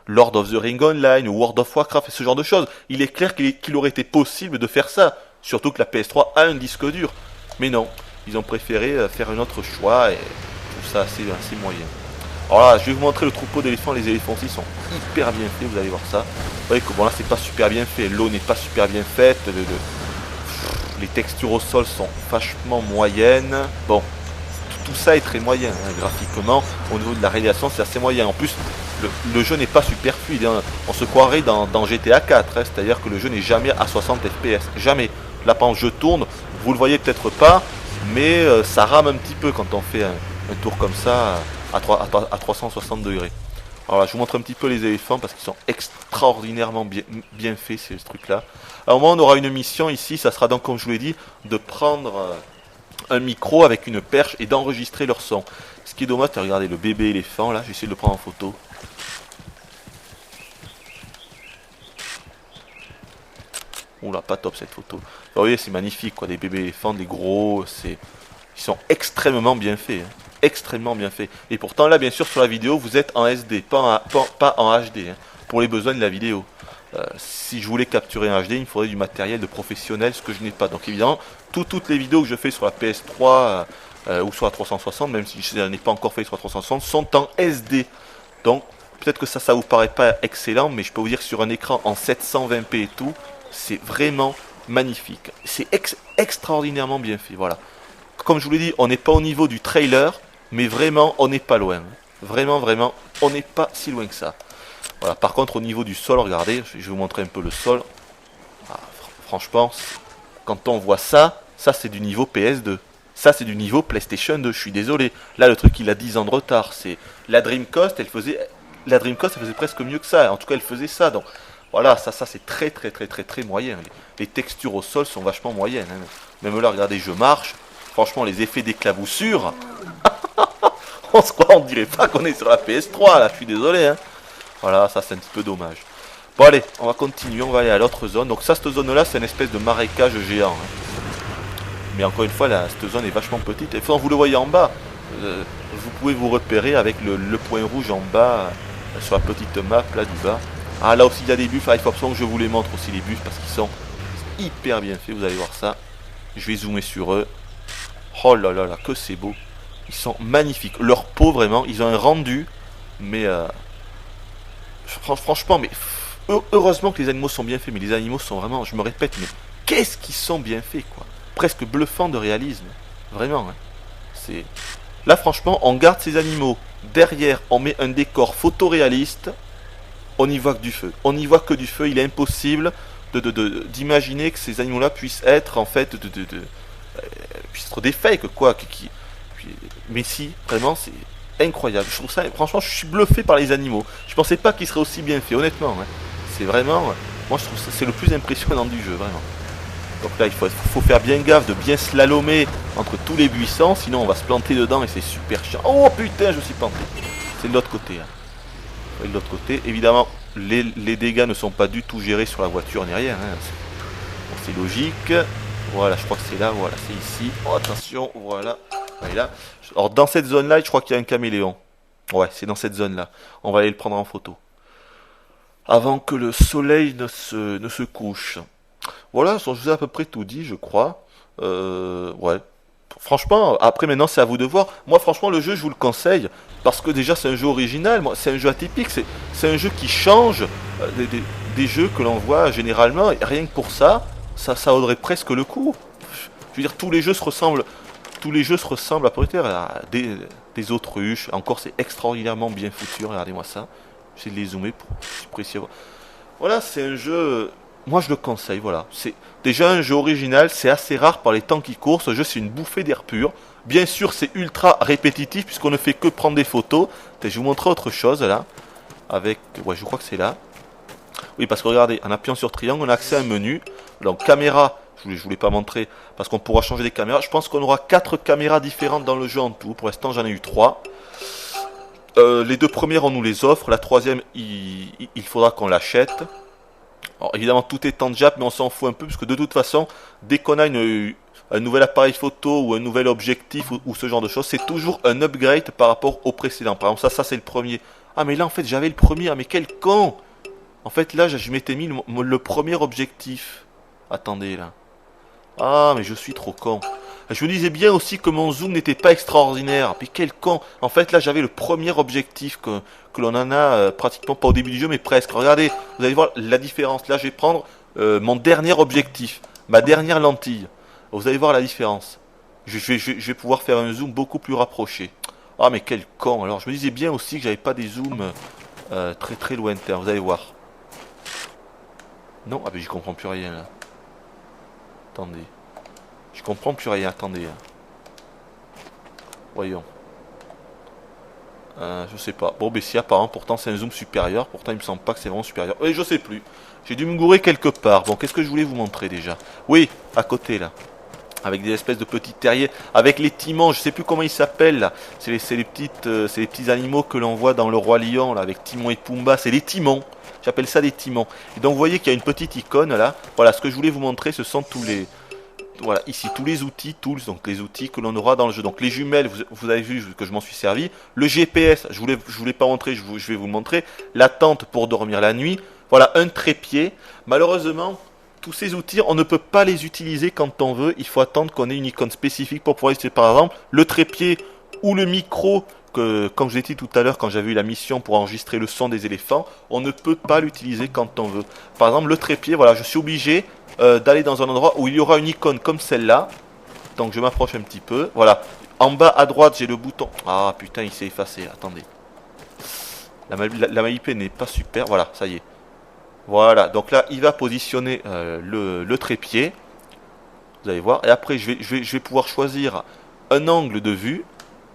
Lord of the Ring Online ou World of Warcraft et ce genre de choses. Il est clair qu'il aurait été possible de faire ça, surtout que la PS3 a un disque dur. Mais non, ils ont préféré faire un autre choix et je trouve ça assez moyen. Alors là, je vais vous montrer le troupeau d'éléphants. Les éléphants aussi sont hyper bien faits, vous allez voir ça. Vous voyez que bon là c'est pas super bien fait, l'eau n'est pas super bien faite, les textures au sol sont vachement moyennes. Bon, tout ça est très moyen, hein, graphiquement, au niveau de la réalisation c'est assez moyen. En plus, le jeu n'est pas super fluide, hein. On se croirait dans GTA 4, hein, c'est-à-dire que le jeu n'est jamais à 60 FPS, jamais. Là quand je tourne, vous le voyez peut-être pas, mais ça rame un petit peu quand on fait un tour comme ça à 360 degrés. Alors là, je vous montre un petit peu les éléphants parce qu'ils sont extraordinairement bien faits ces trucs-là. À un moment, on aura une mission ici, ça sera donc, comme je vous l'ai dit, de prendre un micro avec une perche et d'enregistrer leur son. Ce qui est dommage, c'est regardez le bébé éléphant, là, j'essaie de le prendre en photo. Oula, pas top cette photo. Vous voyez, c'est magnifique, quoi, des bébés éléphants, des gros, ils sont extrêmement bien faits. Hein. Extrêmement bien fait. Et pourtant là bien sûr sur la vidéo vous êtes en SD, pas en HD, hein, pour les besoins de la vidéo. Si je voulais capturer en HD, il me faudrait du matériel de professionnel, ce que je n'ai pas. Donc évidemment, toutes les vidéos que je fais sur la PS3 ou sur la 360, même si je n'ai pas encore fait sur la 360, sont en SD. Donc peut-être que ça vous paraît pas excellent, mais je peux vous dire que sur un écran en 720p et tout, c'est vraiment magnifique. C'est extraordinairement bien fait, voilà. Comme je vous l'ai dit, on n'est pas au niveau du trailer, mais vraiment, on n'est pas loin. Vraiment, on n'est pas si loin que ça. Voilà. Par contre, au niveau du sol, regardez, je vais vous montrer un peu le sol. Ah, franchement, quand on voit ça, ça c'est du niveau PS2. Ça c'est du niveau PlayStation 2, je suis désolé. Là, le truc, il a 10 ans de retard. C'est la Dreamcast, elle faisait presque mieux que ça. En tout cas, elle faisait ça. Donc, voilà, ça c'est très moyen. Les textures au sol sont vachement moyennes. Hein. Même là, regardez, je marche. Franchement, les effets d'éclaboussure, on dirait pas qu'on est sur la PS3, là, je suis désolé. Hein. Voilà, ça c'est un petit peu dommage. Bon allez, on va continuer, on va aller à l'autre zone. Donc ça, cette zone-là, c'est une espèce de marécage géant. Hein. Mais encore une fois, cette zone est vachement petite. Et quand vous le voyez en bas, vous pouvez vous repérer avec le point rouge en bas sur la petite map là du bas. Ah là aussi il y a des buffles, il faut absolument que je vous les montre aussi les buffles parce qu'ils sont hyper bien faits, vous allez voir ça. Je vais zoomer sur eux. Oh là là là, que c'est beau. Ils sont magnifiques. Leur peau vraiment, ils ont un rendu, mais franchement, mais heureusement que les animaux sont bien faits, mais les animaux sont vraiment, je me répète, mais qu'est-ce qu'ils sont bien faits quoi. Presque bluffant de réalisme. Vraiment, hein. C'est... Là franchement, on garde ces animaux. Derrière, on met un décor photoréaliste. On n'y voit que du feu. On n'y voit que du feu. Il est impossible d'imaginer que ces animaux-là puissent être en fait puissent être des fakes quoi. Mais si, vraiment, c'est incroyable. Je trouve ça, franchement, je suis bluffé par les animaux. Je pensais pas qu'ils seraient aussi bien faits, honnêtement. Hein. C'est vraiment, moi je trouve ça c'est le plus impressionnant du jeu, vraiment. Donc là, il faut faire bien gaffe de bien slalomer entre tous les buissons, sinon on va se planter dedans et c'est super chiant. Oh putain, je suis planté. C'est de l'autre côté. Hein. Et de l'autre côté, évidemment, les dégâts ne sont pas du tout gérés sur la voiture ni rien. Hein. C'est logique. Voilà, je crois que c'est là. Voilà, c'est ici. Oh, attention, voilà. Et là. Alors, dans cette zone-là, je crois qu'il y a un caméléon. Ouais, c'est dans cette zone-là. On va aller le prendre en photo. Avant que le soleil ne se couche. Voilà, je vous ai à peu près tout dit, je crois. Ouais. Franchement, après maintenant c'est à vous de voir. Moi franchement le jeu je vous le conseille parce que déjà c'est un jeu original, c'est un jeu atypique, c'est un jeu qui change des jeux que l'on voit généralement et rien que pour ça, ça vaudrait presque le coup. Je veux dire tous les jeux se ressemblent à peu près à des autruches. Encore c'est extraordinairement bien foutu, regardez-moi ça. J'essaie de les zoomer pour apprécier. Voilà, c'est un jeu. Moi je le conseille, voilà. C'est déjà un jeu original, c'est assez rare par les temps qui courent. Ce jeu c'est une bouffée d'air pur. Bien sûr c'est ultra répétitif puisqu'on ne fait que prendre des photos. Je vais vous montrer autre chose là. Avec. Ouais je crois que c'est là. Oui parce que regardez, en appuyant sur triangle, on a accès à un menu. Donc caméra, je voulais pas montrer parce qu'on pourra changer des caméras. Je pense qu'on aura 4 caméras différentes dans le jeu en tout. Pour l'instant j'en ai eu 3. Les 2 premières on nous les offre. La troisième il faudra qu'on l'achète. Alors évidemment tout est en Jap mais on s'en fout un peu parce que de toute façon dès qu'on a un nouvel appareil photo ou un nouvel objectif ou ce genre de choses c'est toujours un upgrade par rapport au précédent. Par exemple ça c'est le premier. Ah mais là en fait j'avais le premier, ah mais quel con. En fait là je m'étais mis le premier objectif. Attendez là. Ah mais je suis trop con. Je me disais bien aussi que mon zoom n'était pas extraordinaire. Mais quel con. En fait là j'avais le premier objectif que l'on en a pratiquement pas au début du jeu mais presque. Regardez, vous allez voir la différence. Là je vais prendre mon dernier objectif. Ma dernière lentille. Vous allez voir la différence. Je vais pouvoir faire un zoom beaucoup plus rapproché. Ah mais quel con. Alors je me disais bien aussi que j'avais pas des zooms très très lointains. Vous allez voir. Non, ah mais j'y comprends plus rien là. Attendez. Je comprends plus rien, attendez. Voyons. Je sais pas. Bon, ben si, apparemment, pourtant c'est un zoom supérieur. Pourtant, il me semble pas que c'est vraiment supérieur. Oui, je sais plus. J'ai dû me gourer quelque part. Bon, qu'est-ce que je voulais vous montrer déjà? Oui, à côté là. Avec des espèces de petits terriers. Avec les timons, je sais plus comment ils s'appellent là. C'est les petits animaux que l'on voit dans le Roi Lion là. Avec Timon et Pumba. C'est les timons. J'appelle ça des timons. Et donc, vous voyez qu'il y a une petite icône là. Voilà, ce que je voulais vous montrer, ce sont tous les. Voilà, ici tous les outils, tools, donc les outils que l'on aura dans le jeu. Donc les jumelles, vous avez vu que je m'en suis servi. Le GPS, je voulais pas montrer, je vais vous le montrer. La tente pour dormir la nuit. Voilà, un trépied. Malheureusement, tous ces outils, on ne peut pas les utiliser quand on veut. Il faut attendre qu'on ait une icône spécifique pour pouvoir utiliser par exemple le trépied ou le micro. Que, comme je l'ai dit tout à l'heure quand j'avais eu la mission pour enregistrer le son des éléphants, on ne peut pas l'utiliser quand on veut. Par exemple, le trépied, voilà, je suis obligé d'aller dans un endroit où il y aura une icône comme celle-là. Donc je m'approche un petit peu. Voilà. En bas à droite, j'ai le bouton. Ah putain, il s'est effacé. Attendez. La MAIP n'est pas super. Voilà, ça y est. Voilà. Donc là, il va positionner le trépied. Vous allez voir. Et après, je vais pouvoir choisir un angle de vue.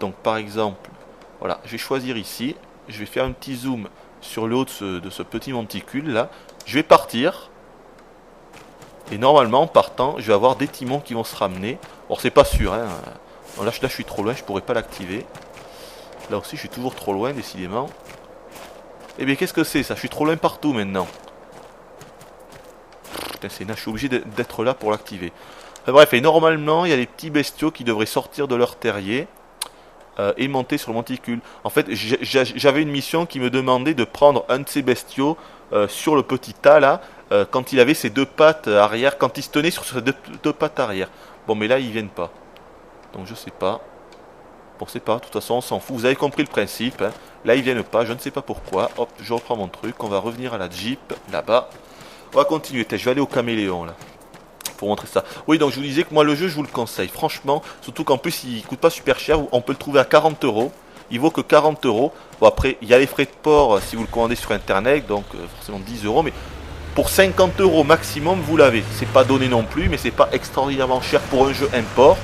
Donc par exemple, voilà, je vais choisir ici. Je vais faire un petit zoom sur le haut de ce petit monticule là. Je vais partir. Et normalement, en partant, je vais avoir des timons qui vont se ramener. Or, c'est pas sûr. Hein. Bon, là, je suis trop loin, je pourrais pas l'activer. Là aussi, je suis toujours trop loin, décidément. Eh bien, qu'est-ce que c'est ça? Je suis trop loin partout maintenant. Putain, c'est naze, je suis obligé d'être là pour l'activer. Enfin, bref, et normalement, il y a des petits bestiaux qui devraient sortir de leur terrier. et monter sur le monticule. En fait, j'avais une mission qui me demandait de prendre un de ces bestiaux sur le petit tas là, quand il avait ses deux pattes arrière, quand il se tenait sur ses deux pattes arrière. Bon, mais là, ils viennent pas. Donc, je sais pas. Bon, c'est pas, de toute façon, on s'en fout. Vous avez compris le principe. Hein. Là, ils viennent pas, je ne sais pas pourquoi. Hop, je reprends mon truc. On va revenir à la Jeep, là-bas. On va continuer. Je vais aller au caméléon, là. Pour montrer ça. Oui, donc je vous disais que moi, le jeu, je vous le conseille. Franchement, surtout qu'en plus, il coûte pas super cher. On peut le trouver à 40 euros. Il vaut que 40 euros. Bon, après, il y a les frais de port si vous le commandez sur Internet. Donc, forcément 10 euros. Mais pour 50 euros maximum, vous l'avez. C'est pas donné non plus, mais c'est pas extraordinairement cher pour un jeu import.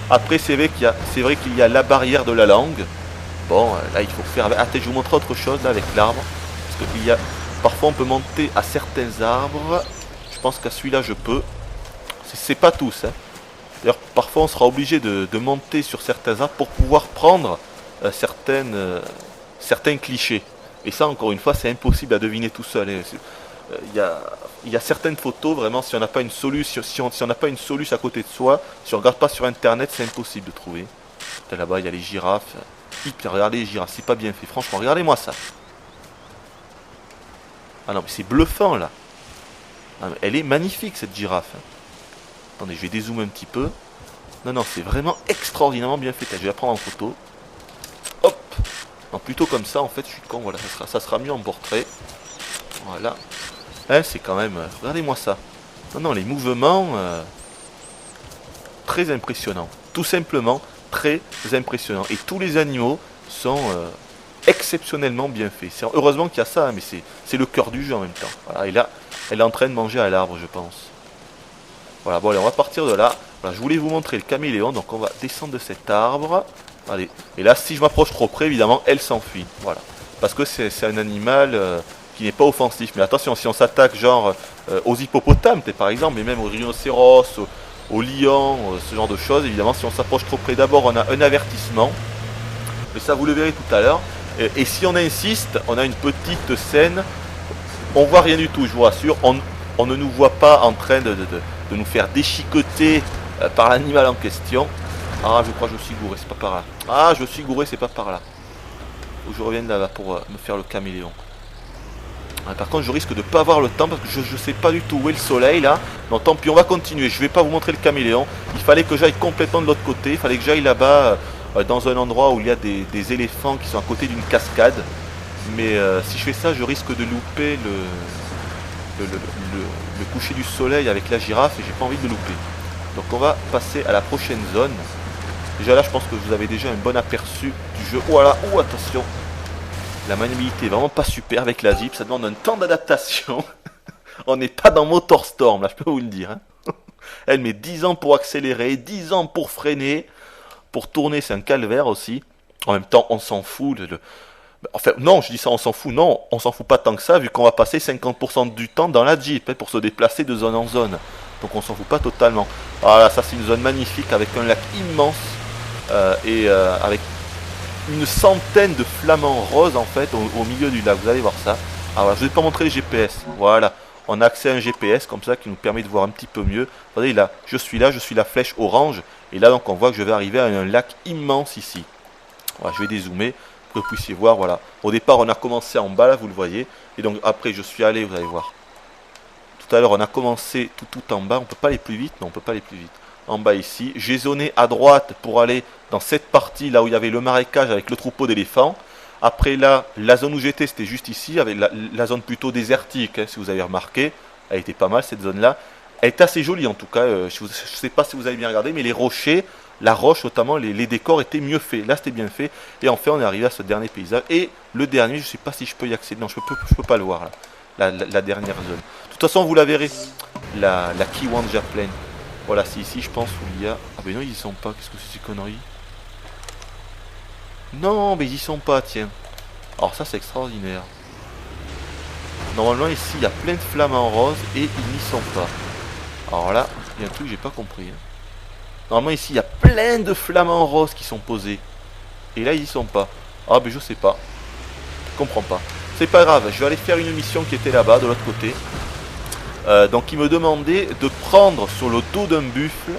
Après, c'est vrai qu'il y a la barrière de la langue. Bon, là, il faut faire... Attends, je vais vous montrer autre chose, là, avec l'arbre. Parce qu'il y a... Parfois, on peut monter à certains arbres. Je pense qu'à celui-là, je peux. C'est pas tous, hein. D'ailleurs, parfois, on sera obligé de monter sur certains arbres pour pouvoir prendre certains clichés. Et ça, encore une fois, c'est impossible à deviner tout seul. Hein. Il y a certaines photos, vraiment, si on n'a pas une solution, si on n'a pas une solution à côté de soi, si on regarde pas sur Internet, c'est impossible de trouver. Là-bas, il y a les girafes. Regardez les girafes, c'est pas bien fait. Franchement, regardez-moi ça. Ah non, mais c'est bluffant, là. Ah, elle est magnifique, cette girafe. Hein. Attendez, je vais dézoomer un petit peu. Non, non, c'est vraiment extraordinairement bien fait. Je vais la prendre en photo. Hop. Non, plutôt comme ça, en fait, je suis con. Voilà, ça sera mieux en portrait. Voilà. Hein, c'est quand même... regardez-moi ça. Non, non, les mouvements... très impressionnants. Tout simplement, très impressionnants. Et tous les animaux sont exceptionnellement bien faits. Heureusement qu'il y a ça, mais c'est le cœur du jeu en même temps. Voilà, et là, elle est en train de manger à l'arbre, je pense. Voilà, bon allez, on va partir de là. Voilà, je voulais vous montrer le caméléon, donc on va descendre de cet arbre. Allez, et là, si je m'approche trop près, évidemment, elle s'enfuit. Voilà, parce que c'est un animal qui n'est pas offensif. Mais attention, si on s'attaque genre aux hippopotames, par exemple, mais même aux rhinocéros, aux lions, ce genre de choses, évidemment, si on s'approche trop près, d'abord, on a un avertissement. Mais ça, vous le verrez tout à l'heure. Et si on insiste, on a une petite scène. On voit rien du tout, je vous rassure. On ne nous voit pas en train de nous faire déchiqueter par l'animal en question. Ah, je crois que je suis gouré, c'est pas par là. Ah, je suis gouré, c'est pas par là. Faut que je revienne là-bas pour me faire le caméléon. Ah, par contre, je risque de pas avoir le temps parce que je sais pas du tout où est le soleil là. Non, tant pis, on va continuer. Je vais pas vous montrer le caméléon. Il fallait que j'aille complètement de l'autre côté. Il fallait que j'aille là-bas dans un endroit où il y a des éléphants qui sont à côté d'une cascade. Mais si je fais ça, je risque de louper le coucher du soleil avec la girafe et j'ai pas envie de le louper. Donc on va passer à la prochaine zone. Déjà là, je pense que vous avez déjà un bon aperçu du jeu. Voilà, oh attention. La maniabilité est vraiment pas super avec la Jeep, ça demande un temps d'adaptation. On n'est pas dans MotorStorm, là, je peux vous le dire. Hein. Elle met 10 ans pour accélérer, 10 ans pour freiner. Pour tourner, c'est un calvaire aussi. En même temps, on s'en fout. Enfin, non, je dis ça, on s'en fout. Non, on s'en fout pas tant que ça, vu qu'on va passer 50% du temps dans la Jeep hein, pour se déplacer de zone en zone. Donc on s'en fout pas totalement. Voilà, ça c'est une zone magnifique avec un lac immense et avec une centaine de flamants roses en fait au milieu du lac. Vous allez voir ça. Ah voilà, je vais pas montrer les GPS. Voilà, on a accès à un GPS comme ça qui nous permet de voir un petit peu mieux. Vous voyez là, je suis la flèche orange. Et là donc on voit que je vais arriver à un lac immense ici. Voilà, je vais dézoomer. Que vous puissiez voir, voilà. Au départ, on a commencé en bas, là, vous le voyez. Et donc, après, je suis allé, vous allez voir. Tout à l'heure, on a commencé tout en bas. On peut pas aller plus vite. Non, on peut pas aller plus vite. En bas, ici. J'ai zoné à droite pour aller dans cette partie, là où il y avait le marécage avec le troupeau d'éléphants. Après, là, la zone où j'étais, c'était juste ici, avec la zone plutôt désertique, hein, si vous avez remarqué. Elle était pas mal, cette zone-là. Elle est assez jolie, en tout cas. Je sais pas si vous avez bien regardé, mais les rochers... La roche, notamment, les décors étaient mieux faits. Là, c'était bien fait. Et enfin, on est arrivé à ce dernier paysage. Et le dernier, je ne sais pas si je peux y accéder. Non, je peux pas le voir, là. La dernière zone. De toute façon, vous la verrez. La Kiwanja Plain. Voilà, c'est ici, je pense, où il y a... Ah ben non, ils y sont pas. Qu'est-ce que c'est ces conneries? Non, mais ils y sont pas, tiens. Alors ça, c'est extraordinaire. Normalement, ici, il y a plein de flamants roses et ils n'y sont pas. Alors là, il y a un truc que j'ai pas compris. Hein. Normalement ici il y a plein de flamants roses qui sont posés. Et là ils y sont pas. Ah ben je sais pas. Je comprends pas. C'est pas grave, je vais aller faire une mission qui était là-bas, de l'autre côté. Donc il me demandait de prendre sur le dos d'un buffle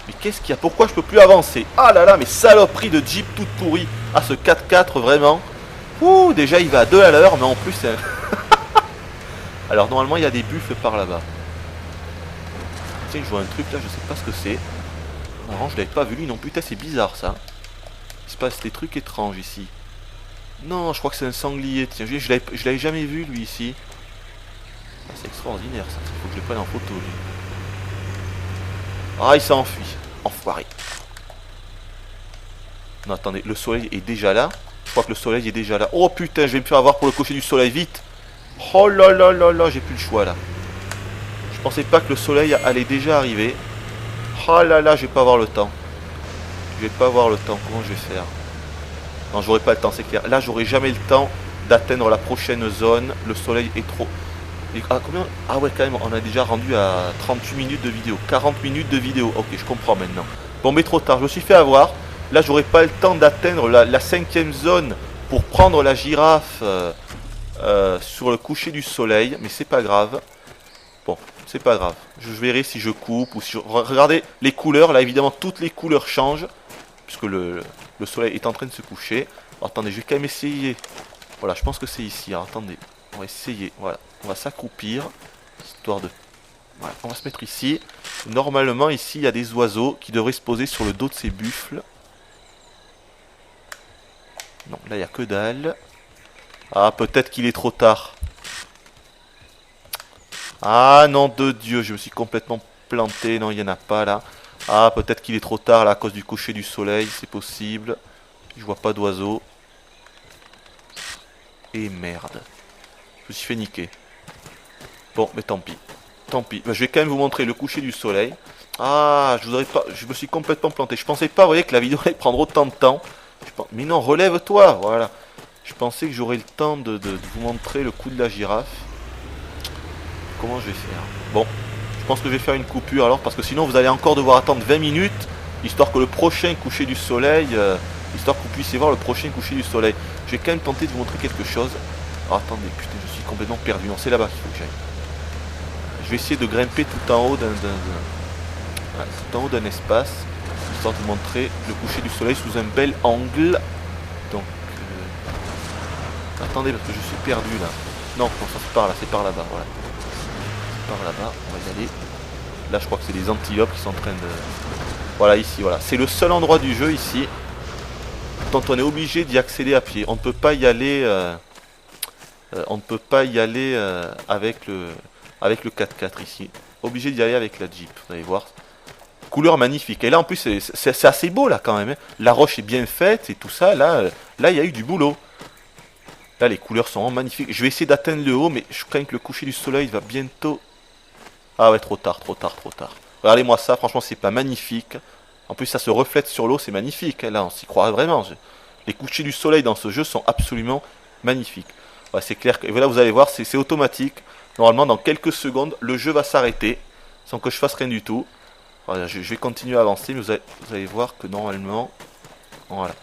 Mais qu'est-ce qu'il y a? Pourquoi je peux plus avancer? Ah là là, mais saloperie de Jeep toute pourrie. Ah, ce 4x4, vraiment. Ouh, déjà il va à 2 à l'heure, mais en plus... Alors normalement il y a des buffles par là-bas. Tiens, je vois un truc là, je sais pas ce que c'est. Non, je l'avais pas vu lui non plus. Putain, c'est bizarre ça. Il se passe des trucs étranges ici. Non, je crois que c'est un sanglier. Tiens, je l'avais jamais vu lui ici. Ah, c'est extraordinaire ça. Il faut que je le prenne en photo lui. Ah, il s'enfuit. Enfoiré. Non, attendez, le soleil est déjà là. Je crois que le soleil est déjà là. Oh putain, je vais me faire avoir pour le cocher du soleil, vite. Oh là là là là, j'ai plus le choix là. Je pensais pas que le soleil allait déjà arriver. Oh là là, je vais pas avoir le temps. Je vais pas avoir le temps, comment je vais faire? Non, j'aurai pas le temps, c'est clair. Là, j'aurai jamais le temps d'atteindre la prochaine zone. Le soleil est trop... Ah, combien? Ah ouais, quand même, on a déjà rendu à 38 minutes de vidéo. 40 minutes de vidéo. Ok, je comprends maintenant. Bon, mais trop tard, je me suis fait avoir. Là, j'aurai pas le temps d'atteindre la 5e zone pour prendre la girafe sur le coucher du soleil. Mais c'est pas grave. Bon, c'est pas grave. Je verrai si je coupe ou si je... Regardez les couleurs. Là, évidemment, toutes les couleurs changent. Puisque le soleil est en train de se coucher. Alors, attendez, je vais quand même essayer. Voilà, je pense que c'est ici. Alors, attendez, on va essayer. Voilà, on va s'accroupir. Histoire de... Voilà, on va se mettre ici. Normalement, ici, il y a des oiseaux qui devraient se poser sur le dos de ces buffles. Non, là, il n'y a que dalle. Ah, peut-être qu'il est trop tard. Ah, non, de Dieu, je me suis complètement planté. Non, il n'y en a pas, là. Ah, peut-être qu'il est trop tard, là, à cause du coucher du soleil. C'est possible. Je vois pas d'oiseaux. Et merde. Je me suis fait niquer. Bon, mais tant pis. Tant pis. Bah, je vais quand même vous montrer le coucher du soleil. Ah, je voudrais pas... Je me suis complètement planté. Je pensais pas, vous voyez, que la vidéo allait prendre autant de temps. Mais non, relève-toi, voilà. Je pensais que j'aurais le temps de vous montrer le coup de la girafe. Comment je vais faire? Bon, je pense que je vais faire une coupure alors, parce que sinon vous allez encore devoir attendre 20 minutes, histoire que le prochain coucher du soleil, histoire que vous puissiez voir le prochain coucher du soleil. Je vais quand même tenter de vous montrer quelque chose. Alors attendez, putain, je suis complètement perdu. Non, c'est là-bas qu'il faut que j'aille. Je vais essayer de grimper tout en haut d'un espace, histoire de vous montrer le coucher du soleil sous un bel angle. Donc, attendez, parce que je suis perdu là. Non, non, ça c'est par là, c'est par là-bas, voilà. C'est par là-bas, on va y aller. Là, je crois que c'est des antilopes qui sont en train de... Voilà, ici, voilà. C'est le seul endroit du jeu, ici, dont on est obligé d'y accéder à pied. On ne peut pas y aller... avec le 4x4 ici. Obligé d'y aller avec la Jeep, vous allez voir. Couleur magnifique. Et là, en plus, c'est assez beau, là, quand même. Hein. La roche est bien faite et tout ça. Là, il y a eu du boulot. Là, les couleurs sont magnifiques. Je vais essayer d'atteindre le haut, mais je crains que le coucher du soleil va bientôt... Ah ouais, trop tard, trop tard, trop tard. Regardez-moi ça, franchement, c'est pas magnifique. En plus, ça se reflète sur l'eau, c'est magnifique. Hein. Là, on s'y croit vraiment. Les couchers du soleil dans ce jeu sont absolument magnifiques. Ouais, c'est clair que... Et voilà, vous allez voir, c'est automatique. Normalement, dans quelques secondes, le jeu va s'arrêter. Sans que je fasse rien du tout. Voilà, je vais continuer à avancer, mais vous allez voir que normalement... Voilà.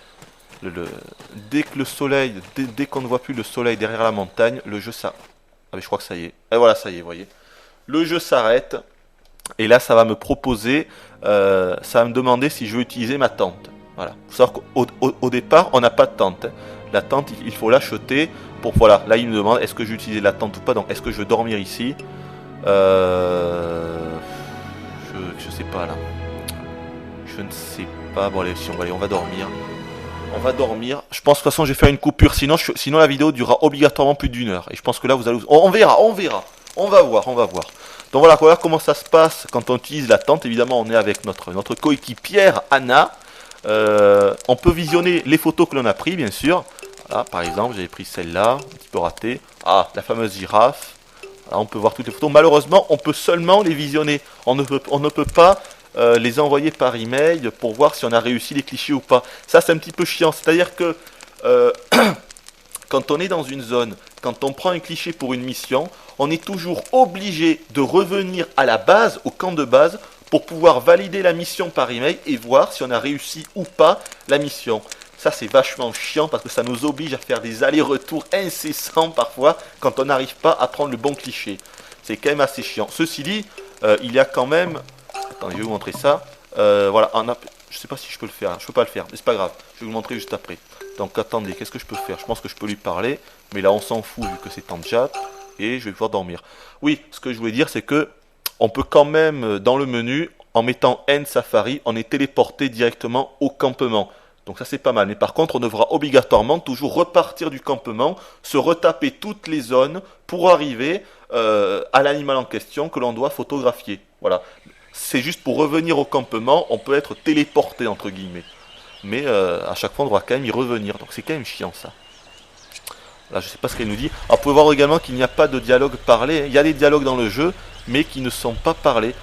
Dès que le soleil, dès qu'on ne voit plus le soleil derrière la montagne, le jeu s'arrête. Ah mais je crois que ça y est. Et voilà, ça y est, vous voyez. Le jeu s'arrête. Et là, ça va me proposer, ça va me demander si je veux utiliser ma tente. Voilà. Il faut savoir qu'au départ, on n'a pas de tente. Hein. La tente, il faut l'acheter pour... Voilà, là, il me demande est-ce que je vais utiliser la tente ou pas. Donc, est-ce que je veux dormir ici je sais pas, là. Je ne sais pas. Bon, allez, si on va dormir. On va dormir. Je pense que de toute façon, je vais faire une coupure. Sinon la vidéo durera obligatoirement plus d'1 heure. Et je pense que là, vous allez... On verra, on verra. On va voir, on va voir. Donc voilà comment ça se passe quand on utilise la tente. Évidemment, on est avec notre coéquipière Anna. On peut visionner les photos que l'on a prises, bien sûr. Voilà, par exemple, j'avais pris celle-là, un petit peu ratée. Ah, la fameuse girafe. Voilà, on peut voir toutes les photos. Malheureusement, on peut seulement les visionner. On ne peut pas les envoyer par email pour voir si on a réussi les clichés ou pas. Ça, c'est un petit peu chiant. C'est-à-dire que quand on est dans une zone, quand on prend un cliché pour une mission, on est toujours obligé de revenir à la base, au camp de base, pour pouvoir valider la mission par email et voir si on a réussi ou pas la mission. Ça, c'est vachement chiant parce que ça nous oblige à faire des allers-retours incessants parfois quand on n'arrive pas à prendre le bon cliché. C'est quand même assez chiant. Ceci dit, il y a quand même... Attendez, je vais vous montrer ça. Voilà, je sais pas si je peux le faire, je peux pas le faire, mais c'est pas grave, je vais vous montrer juste après. Donc attendez, qu'est-ce que je peux faire? Je pense que je peux lui parler, mais là on s'en fout vu que c'est en chat, et je vais pouvoir dormir. Oui, ce que je voulais dire c'est que on peut quand même, dans le menu, en mettant End Safari, on est téléporté directement au campement. Donc ça c'est pas mal, mais par contre on devra obligatoirement toujours repartir du campement, se retaper toutes les zones pour arriver à l'animal en question que l'on doit photographier. Voilà. C'est juste pour revenir au campement, on peut être téléporté entre guillemets. Mais à chaque fois on doit quand même y revenir, donc c'est quand même chiant ça. Là je sais pas ce qu'elle nous dit. Alors vous pouvez voir également qu'il n'y a pas de dialogue parlé. Il y a des dialogues dans le jeu, mais qui ne sont pas parlés.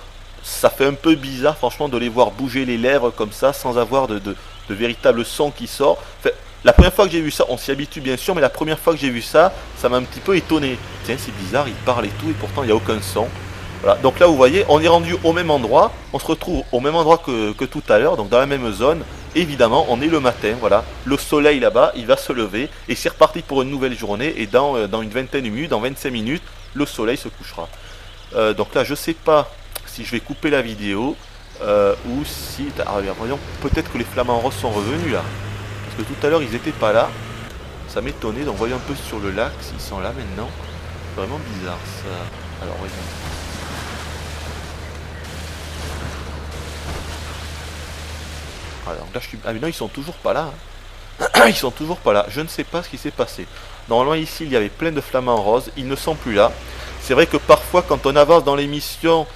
Ça fait un peu bizarre franchement de les voir bouger les lèvres comme ça sans avoir de véritable son qui sort. Enfin, la première fois que j'ai vu ça, on s'y habitue bien sûr, mais la première fois que j'ai vu ça, ça m'a un petit peu étonné. Tiens, c'est bizarre, il parle et tout, et pourtant il n'y a aucun son. Voilà, donc là vous voyez, on est rendu au même endroit, on se retrouve au même endroit que tout à l'heure, donc dans la même zone. Évidemment, on est le matin, voilà, le soleil là-bas, il va se lever, et c'est reparti pour une nouvelle journée, et dans une vingtaine de minutes, dans 25 minutes, le soleil se couchera. Donc là, je sais pas si je vais couper la vidéo, ou si... Ah, voyons, peut-être que les flamants roses sont revenus là, parce que tout à l'heure ils étaient pas là, ça m'étonnait, donc voyons un peu sur le lac, s'ils sont là maintenant. C'est vraiment bizarre ça. Alors voyons. Alors là, ah mais non, ils sont toujours pas là. Hein. Ils sont toujours pas là. Je ne sais pas ce qui s'est passé. Normalement ici, il y avait plein de flamants roses. Ils ne sont plus là. C'est vrai que parfois, quand on avance dans l'émission,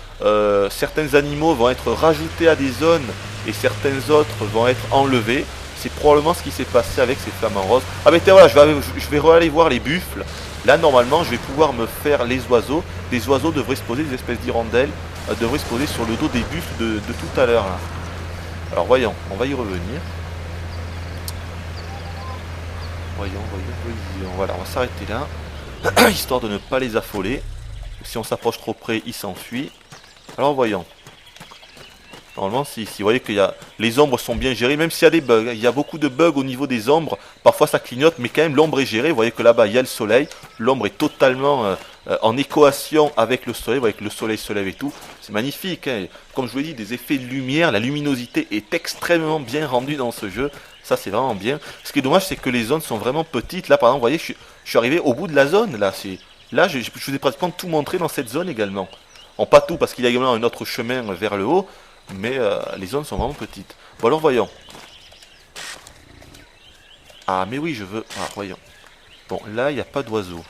certains animaux vont être rajoutés à des zones et certains autres vont être enlevés. C'est probablement ce qui s'est passé avec ces flamants roses. Ah mais voilà, je vais aller voir les buffles. Là, normalement, je vais pouvoir me faire les oiseaux. Des oiseaux devraient se poser, des espèces d'hirondelles devraient se poser sur le dos des buffles de tout à l'heure. Alors voyons, on va y revenir. Voyons. Voilà, on va s'arrêter là. Histoire de ne pas les affoler. Si on s'approche trop près, ils s'enfuient. Alors voyons. Normalement, si vous voyez que les ombres sont bien gérées, même s'il y a des bugs. Il y a beaucoup de bugs au niveau des ombres. Parfois ça clignote, mais quand même l'ombre est gérée. Vous voyez que là-bas, il y a le soleil. L'ombre est totalement en équation avec le soleil. Vous voyez que le soleil se lève et tout. C'est magnifique. Hein. Comme je vous l'ai dit, des effets de lumière. La luminosité est extrêmement bien rendue dans ce jeu. Ça, c'est vraiment bien. Ce qui est dommage, c'est que les zones sont vraiment petites. Là, par exemple, vous voyez, je suis arrivé au bout de la zone. Là, je vous ai pratiquement tout montré dans cette zone également. Bon, pas tout, parce qu'il y a également un autre chemin vers le haut. Mais les zones sont vraiment petites. Bon alors voyons. Ah mais oui je veux... Ah voyons. Bon là il n'y a pas d'oiseaux.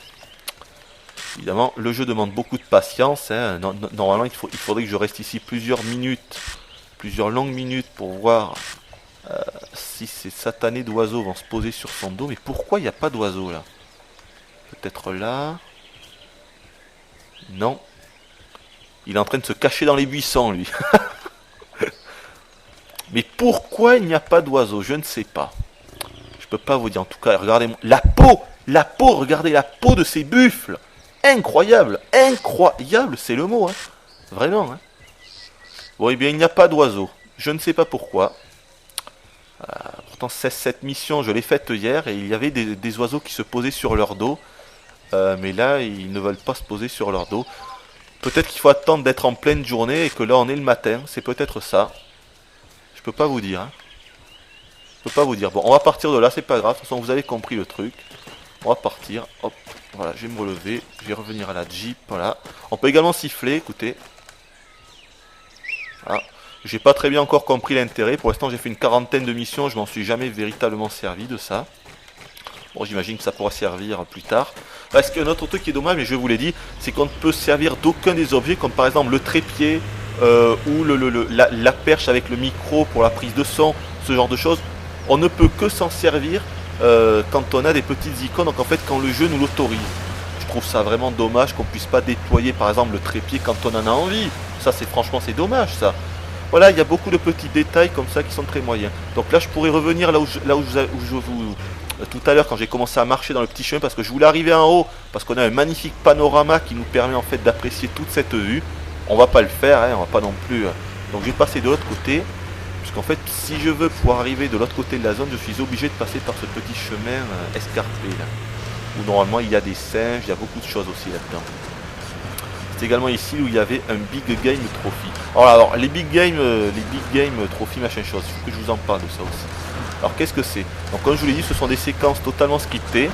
Évidemment le jeu demande beaucoup de patience. Hein. Normalement il faudrait que je reste ici plusieurs minutes. Plusieurs longues minutes pour voir si ces satanés d'oiseaux vont se poser sur son dos. Mais pourquoi il n'y a pas d'oiseaux là? Peut-être là. Non. Il est en train de se cacher dans les buissons lui. Mais pourquoi il n'y a pas d'oiseaux? Je ne sais pas. Je peux pas vous dire. En tout cas, regardez la peau, regardez la peau de ces buffles. Incroyable, c'est le mot. Hein. Vraiment. Hein. Bon, eh bien, il n'y a pas d'oiseaux. Je ne sais pas pourquoi. Pourtant, cette mission, je l'ai faite hier et il y avait des oiseaux qui se posaient sur leur dos. Mais là, ils ne veulent pas se poser sur leur dos. Peut-être qu'il faut attendre d'être en pleine journée et que là, on est le matin. C'est peut-être ça. Je peux pas vous dire. Hein. Je peux pas vous dire. Bon, on va partir de là, c'est pas grave. De toute façon, vous avez compris le truc. On va partir. Hop. Voilà, je vais me relever. Je vais revenir à la Jeep. Voilà. On peut également siffler, écoutez. Voilà. J'ai pas très bien encore compris l'intérêt. Pour l'instant, j'ai fait une quarantaine de missions. Je m'en suis jamais véritablement servi de ça. Bon, j'imagine que ça pourra servir plus tard. Parce qu'un autre truc qui est dommage, mais je vous l'ai dit, c'est qu'on ne peut servir d'aucun des objets, comme par exemple le trépied, ou la perche avec le micro pour la prise de son, ce genre de choses. On ne peut que s'en servir quand on a des petites icônes, donc en fait quand le jeu nous l'autorise. Je trouve ça vraiment dommage qu'on puisse pas déployer par exemple le trépied quand on en a envie. Ça c'est dommage ça. Voilà, il y a beaucoup de petits détails comme ça qui sont très moyens. Donc là je pourrais revenir là où je vous... Tout à l'heure quand j'ai commencé à marcher dans le petit chemin parce que je voulais arriver en haut, parce qu'on a un magnifique panorama qui nous permet en fait d'apprécier toute cette vue. On va pas le faire, hein, on va pas non plus. Donc je vais passer de l'autre côté, puisqu'en fait si je veux pouvoir arriver de l'autre côté de la zone, je suis obligé de passer par ce petit chemin escarpé là, où normalement il y a des singes, il y a beaucoup de choses aussi là-dedans. C'est également ici où il y avait un Big Game Trophy. Alors les Big Game Trophy machin chose, il faut que je vous en parle de ça aussi. Alors qu'est-ce que c'est? Donc comme je vous l'ai dit, ce sont des séquences totalement scriptées.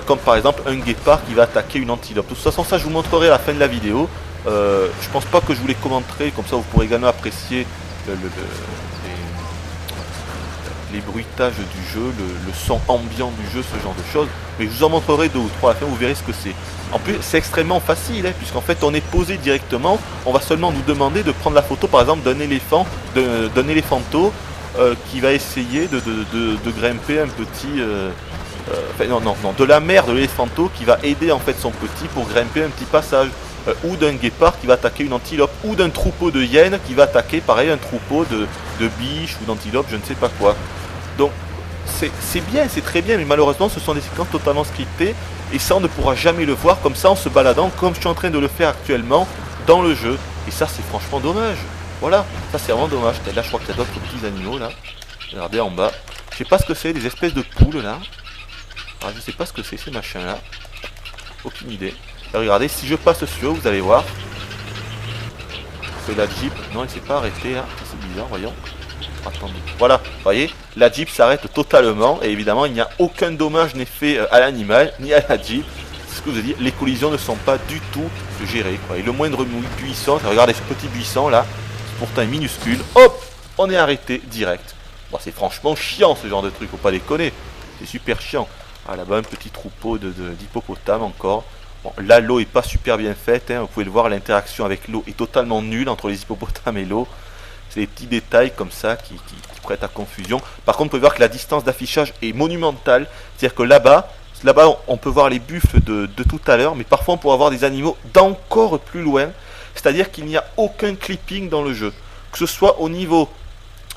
Comme par exemple un guépard qui va attaquer une antilope. De toute façon ça je vous montrerai à la fin de la vidéo. Je pense pas que je vous les commenterai, comme ça vous pourrez également apprécier les bruitages du jeu, le son ambiant du jeu, ce genre de choses. Mais je vous en montrerai 2 ou 3 à la fin, vous verrez ce que c'est. En plus c'est extrêmement facile, hein, puisqu'en fait on est posé directement, on va seulement nous demander de prendre la photo par exemple d'un éléphant, d'un éléphanto qui va essayer de grimper un petit... enfin, non, de la mère de l'éléphanto qui va aider en fait son petit pour grimper un petit passage. Ou d'un guépard qui va attaquer une antilope, ou d'un troupeau de hyènes qui va attaquer pareil un troupeau de biches ou d'antilopes, je ne sais pas quoi. Donc c'est bien, c'est très bien, mais malheureusement ce sont des séquences totalement scriptées, et ça on ne pourra jamais le voir comme ça en se baladant comme je suis en train de le faire actuellement dans le jeu. Et ça c'est franchement dommage. Voilà, ça c'est vraiment dommage. Là je crois qu'il y a d'autres petits animaux là. Regardez en bas. Je sais pas ce que c'est, des espèces de poules là. Ah, je sais pas ce que c'est ces machins là. Aucune idée. Et regardez, si je passe sur eux, vous allez voir que la Jeep, non, elle s'est pas arrêtée là, c'est bizarre, voyons. Attendez, voilà, vous voyez, la Jeep s'arrête totalement et évidemment il n'y a aucun dommage n'est fait à l'animal ni à la Jeep. C'est ce que je veux dire, les collisions ne sont pas du tout gérées, quoi. Et le moindre buisson, regardez ce petit buisson là, pourtant minuscule, hop, on est arrêté direct. Bon, c'est franchement chiant ce genre de truc, faut pas déconner, c'est super chiant. Ah là-bas un petit troupeau d'hippopotames encore. Bon, là l'eau est pas super bien faite, hein. Vous pouvez le voir, l'interaction avec l'eau est totalement nulle entre les hippopotames et l'eau. C'est des petits détails comme ça qui prêtent à confusion. Par contre, vous pouvez voir que la distance d'affichage est monumentale. C'est-à-dire que là-bas, on peut voir les buffles de tout à l'heure, mais parfois on pourra voir des animaux d'encore plus loin. C'est-à-dire qu'il n'y a aucun clipping dans le jeu. Que ce soit au niveau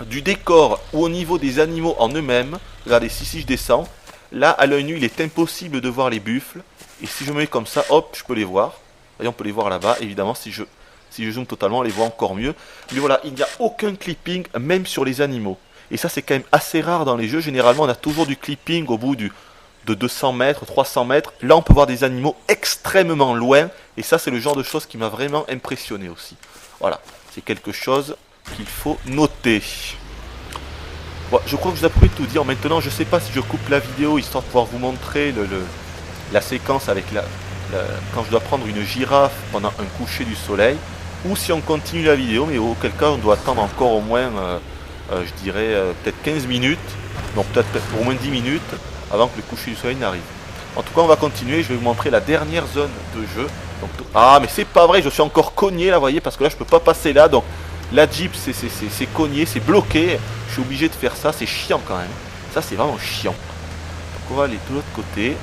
du décor ou au niveau des animaux en eux-mêmes. Regardez, si je descends, là à l'œil nu il est impossible de voir les buffles. Et si je me mets comme ça, hop, je peux les voir. Voyez, on peut les voir là-bas. Évidemment, si je zoome totalement, on les voit encore mieux. Mais voilà, il n'y a aucun clipping, même sur les animaux. Et ça, c'est quand même assez rare dans les jeux. Généralement, on a toujours du clipping au bout de 200 mètres, 300 mètres. Là, on peut voir des animaux extrêmement loin. Et ça, c'est le genre de choses qui m'a vraiment impressionné aussi. Voilà, c'est quelque chose qu'il faut noter. Bon, je crois que je vous ai pu tout dire. Maintenant, je ne sais pas si je coupe la vidéo, histoire de pouvoir vous montrer la séquence avec quand je dois prendre une girafe pendant un coucher du soleil, ou si on continue la vidéo, mais auquel cas on doit attendre encore au moins, je dirais, peut-être 15 minutes, donc peut-être au moins 10 minutes, avant que le coucher du soleil n'arrive. En tout cas, on va continuer, je vais vous montrer la dernière zone de jeu. Donc, ah, mais c'est pas vrai, je suis encore cogné là, vous voyez, parce que là, je peux pas passer là, donc la Jeep, c'est cogné, c'est bloqué, je suis obligé de faire ça, c'est chiant quand même. Ça, c'est vraiment chiant. Donc, on va aller de l'autre côté.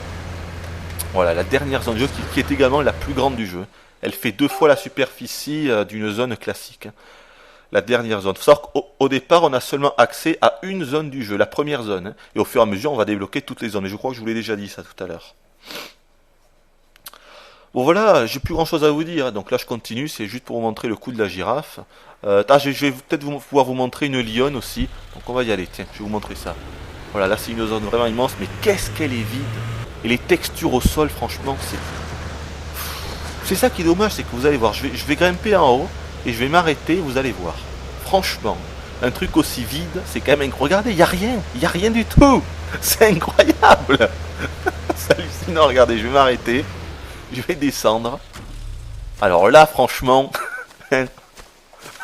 Voilà, la dernière zone de jeu qui est également la plus grande du jeu. Elle fait 2 fois la superficie d'une zone classique. La dernière zone. Il faut savoir qu'au départ, on a seulement accès à une zone du jeu, la première zone. Et au fur et à mesure, on va débloquer toutes les zones. Et je crois que je vous l'ai déjà dit ça tout à l'heure. Bon voilà, j'ai plus grand chose à vous dire. Donc là, je continue. C'est juste pour vous montrer le coup de la girafe. Je vais peut-être pouvoir vous montrer une lionne aussi. Donc on va y aller. Tiens, je vais vous montrer ça. Voilà, là, c'est une zone vraiment immense. Mais qu'est-ce qu'elle est vide! Et les textures au sol, franchement, c'est ça qui est dommage, c'est que vous allez voir, je vais grimper en haut et je vais m'arrêter, vous allez voir. Franchement, un truc aussi vide, c'est quand même incroyable. Regardez, il n'y a rien du tout. C'est incroyable. C'est hallucinant, regardez, je vais m'arrêter, je vais descendre. Alors là, franchement,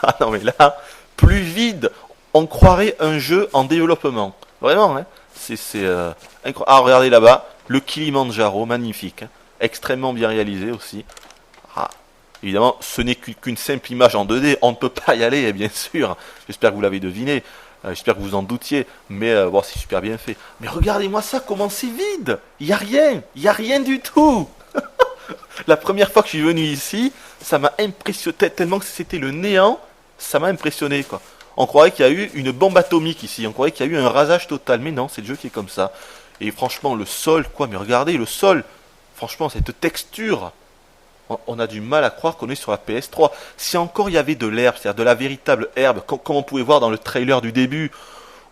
ah non mais là, plus vide, on croirait un jeu en développement. Vraiment, hein. C'est incroyable. Ah, regardez là-bas. Le Kilimanjaro, magnifique, hein. Extrêmement bien réalisé aussi. Ah, évidemment, ce n'est qu'une simple image en 2D, on ne peut pas y aller, bien sûr. J'espère que vous l'avez deviné, j'espère que vous en doutiez, mais bon, c'est super bien fait. Mais regardez-moi ça, comment c'est vide! Il n'y a rien du tout. La première fois que je suis venu ici, ça m'a impressionné, tellement que c'était le néant, ça m'a impressionné, quoi. On croirait qu'il y a eu une bombe atomique ici, on croirait qu'il y a eu un rasage total, mais non, c'est le jeu qui est comme ça. Et franchement, le sol, quoi, mais regardez, le sol, franchement, cette texture, on a du mal à croire qu'on est sur la PS3. Si encore il y avait de l'herbe, c'est-à-dire de la véritable herbe, comme on pouvait voir dans le trailer du début,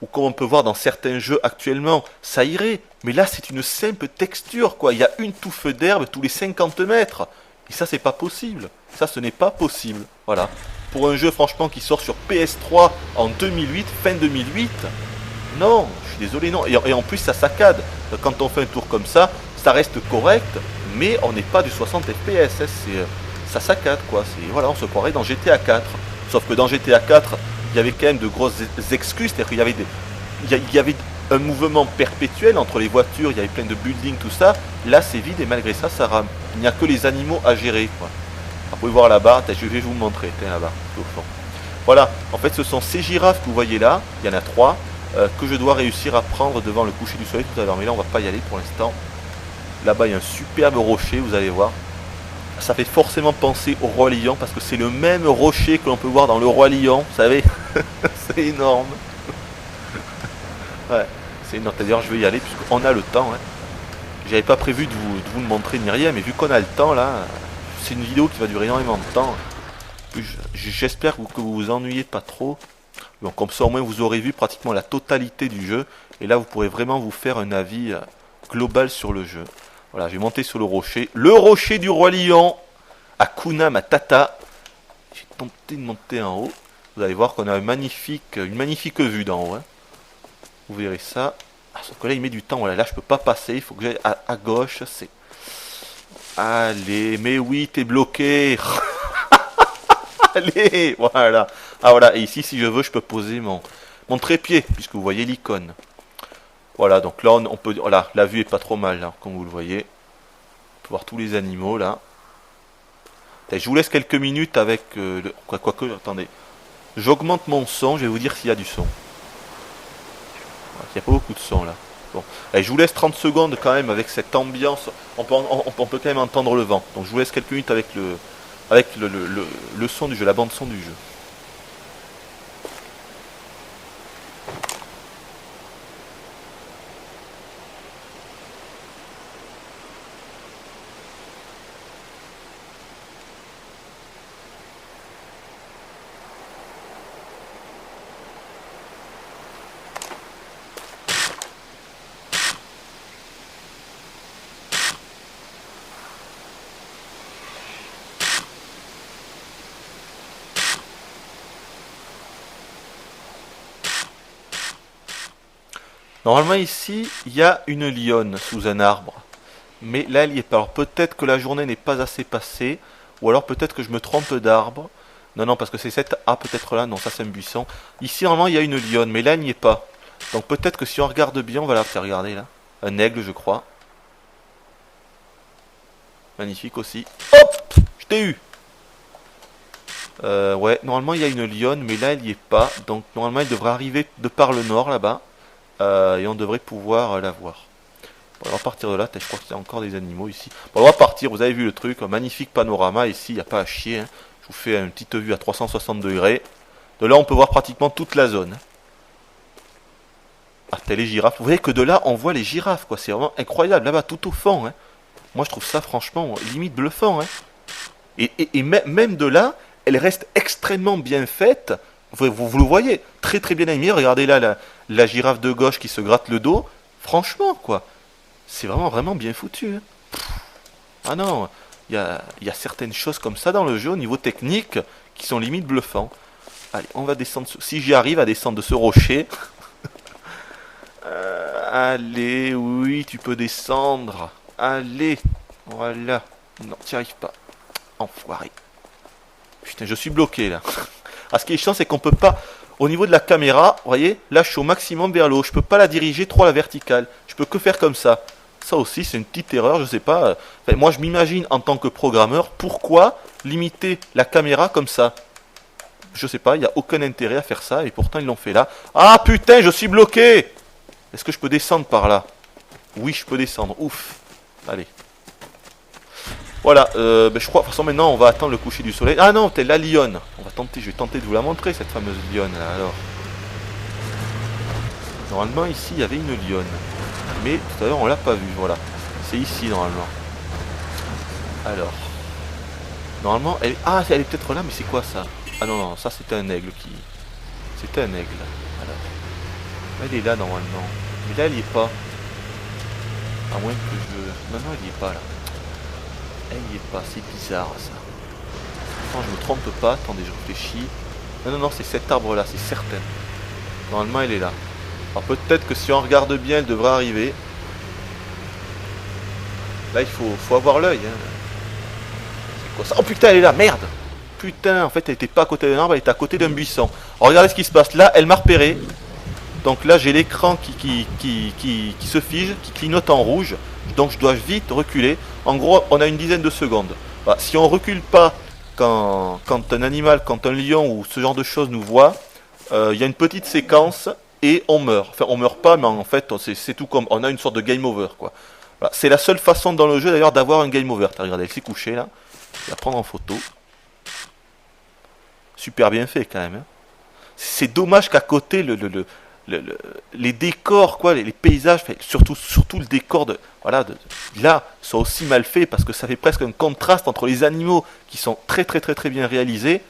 ou comme on peut voir dans certains jeux actuellement, ça irait. Mais là, c'est une simple texture, quoi. Il y a une touffe d'herbe tous les 50 mètres. Et ça, c'est pas possible. Ça, ce n'est pas possible. Voilà. Pour un jeu, franchement, qui sort sur PS3 en 2008, fin 2008, non, je suis désolé, non. Et en plus, ça saccade. Quand on fait un tour comme ça reste correct, mais on n'est pas du 60 FPS. Ça saccade, quoi. Voilà, on se croirait dans GTA 4. Sauf que dans GTA 4, il y avait quand même de grosses excuses. C'est-à-dire qu'il y avait il y avait un mouvement perpétuel entre les voitures, il y avait plein de buildings, tout ça. Là, c'est vide et malgré ça, ça rame. Il n'y a que les animaux à gérer, quoi. Vous pouvez voir là-bas, je vais vous montrer, là-bas, au fond. Voilà, en fait, ce sont ces girafes que vous voyez là, il y en a 3, que je dois réussir à prendre devant le coucher du soleil tout à l'heure. Mais là, on va pas y aller pour l'instant. Là-bas, il y a un superbe rocher, vous allez voir. Ça fait forcément penser au Roi Lion, parce que c'est le même rocher que l'on peut voir dans le Roi Lion, vous savez. C'est énorme. Ouais, c'est énorme. D'ailleurs, je vais y aller, puisqu'on a le temps. Hein. J'avais pas prévu de vous le montrer ni rien, mais vu qu'on a le temps, là, c'est une vidéo qui va durer énormément de temps. J'espère que vous vous ennuyez pas trop. Donc comme ça, au moins, vous aurez vu pratiquement la totalité du jeu. Et là, vous pourrez vraiment vous faire un avis global sur le jeu. Voilà, je vais monter sur le rocher du Roi Lion, à Hakuna Matata. J'ai tenté de monter en haut. Vous allez voir qu'on a une magnifique vue d'en haut. Hein. Vous verrez ça. Ah, sauf que là, il met du temps. Voilà, là, je peux pas passer. Il faut que j'aille à gauche. C'est... Allez, mais oui, t'es bloqué. Allez, voilà. Ah, voilà. Et ici, si je veux, je peux poser mon trépied, puisque vous voyez l'icône. Voilà, donc là, on peut... Voilà, la vue est pas trop mal, là, comme vous le voyez. On peut voir tous les animaux, là. Et je vous laisse quelques minutes avec... Quoique, attendez. J'augmente mon son, je vais vous dire s'il y a du son. Il n'y a pas beaucoup de son, là. Bon. Allez, je vous laisse 30 secondes, quand même, avec cette ambiance. On peut quand même entendre le vent. Donc, je vous laisse quelques minutes avec le son du jeu, la bande-son du jeu. Normalement ici, il y a une lionne sous un arbre. Mais là, elle y est pas. Alors peut-être que la journée n'est pas assez passée. Ou alors peut-être que je me trompe d'arbre. Non, non, parce que c'est cette... Ah, peut-être là. Non, ça c'est un buisson. Ici, normalement, il y a une lionne. Mais là, elle n'y est pas. Donc peut-être que si on regarde bien, on va la faire regarder là. Un aigle, je crois. Magnifique aussi. Hop! Je t'ai eu! Ouais, normalement, il y a une lionne. Mais là, elle n'y est pas. Donc normalement, elle devrait arriver de par le nord, là-bas. Et on devrait pouvoir la voir. Bon, on va partir de là, je crois qu'il y a encore des animaux ici. Bon, on va partir, vous avez vu le truc, un magnifique panorama ici, il n'y a pas à chier. Hein. Je vous fais une petite vue à 360 degrés. De là, on peut voir pratiquement toute la zone. Ah, t'as les girafes. Vous voyez que de là, on voit les girafes, quoi. C'est vraiment incroyable, là-bas, tout au fond. Hein. Moi, je trouve ça, franchement, limite bluffant. Hein. Et même de là, elle reste extrêmement bien faite. Vous le voyez, très très bien animé. Regardez là la girafe de gauche qui se gratte le dos. Franchement, quoi. C'est vraiment bien foutu. Hein. Ah non, il y a certaines choses comme ça dans le jeu au niveau technique qui sont limite bluffants. Allez, on va descendre. Si j'y arrive à descendre de ce rocher. Allez, oui, tu peux descendre. Allez, voilà. Non, t'y arrives pas. Enfoiré. Putain, je suis bloqué là. Ah, ce qui est chiant, c'est qu'on peut pas. Au niveau de la caméra, vous voyez, là je suis au maximum vers le haut. Je peux pas la diriger trop à la verticale. Je peux que faire comme ça. Ça aussi, c'est une petite erreur, je sais pas. Enfin, moi, je m'imagine en tant que programmeur, pourquoi limiter la caméra comme ça? Je sais pas, il n'y a aucun intérêt à faire ça, et pourtant ils l'ont fait là. Ah putain, je suis bloqué! Est-ce que je peux descendre par là? Oui, je peux descendre. Ouf. Allez. Voilà, je crois, de toute façon maintenant on va attendre le coucher du soleil. Ah non, t'es la lionne. Je vais tenter de vous la montrer, cette fameuse lionne là, alors. Normalement ici il y avait une lionne. Mais tout à l'heure on l'a pas vue, voilà. C'est ici normalement. Alors. Normalement, elle... Ah, elle est peut-être là, mais c'est quoi ça? Ah non, non, ça c'était un aigle qui... C'était un aigle. Alors. Elle est là normalement. Mais là elle y est pas. À moins que je... Non, non, elle y est pas là. Elle y est pas, c'est bizarre ça. Attends, je me trompe pas, attendez, je réfléchis. Non, non, non, c'est cet arbre là, c'est certain. Normalement, elle est là. Alors peut-être que si on regarde bien, elle devrait arriver. Là, il faut avoir l'œil. Hein. C'est quoi ça? Oh putain, elle est là, merde! Putain, en fait, elle était pas à côté d'un arbre, elle était à côté d'un buisson. Alors, regardez ce qui se passe. Là, elle m'a repéré. Donc là, j'ai l'écran qui se fige, qui clignote en rouge. Donc je dois vite reculer. En gros, on a une dizaine de secondes. Bah, si on recule pas quand un animal, quand un lion ou ce genre de choses nous voit, il y a une petite séquence et on meurt. Enfin, on meurt pas, mais en fait, c'est tout comme... On a une sorte de game over, quoi. Voilà. C'est la seule façon dans le jeu, d'ailleurs, d'avoir un game over. Regardez, elle s'est couchée, là. Je vais la prendre en photo. Super bien fait, quand même. Hein. C'est dommage qu'à côté, les décors, quoi, les paysages, surtout le décor là, sont aussi mal faits parce que ça fait presque un contraste entre les animaux qui sont très très très très bien réalisés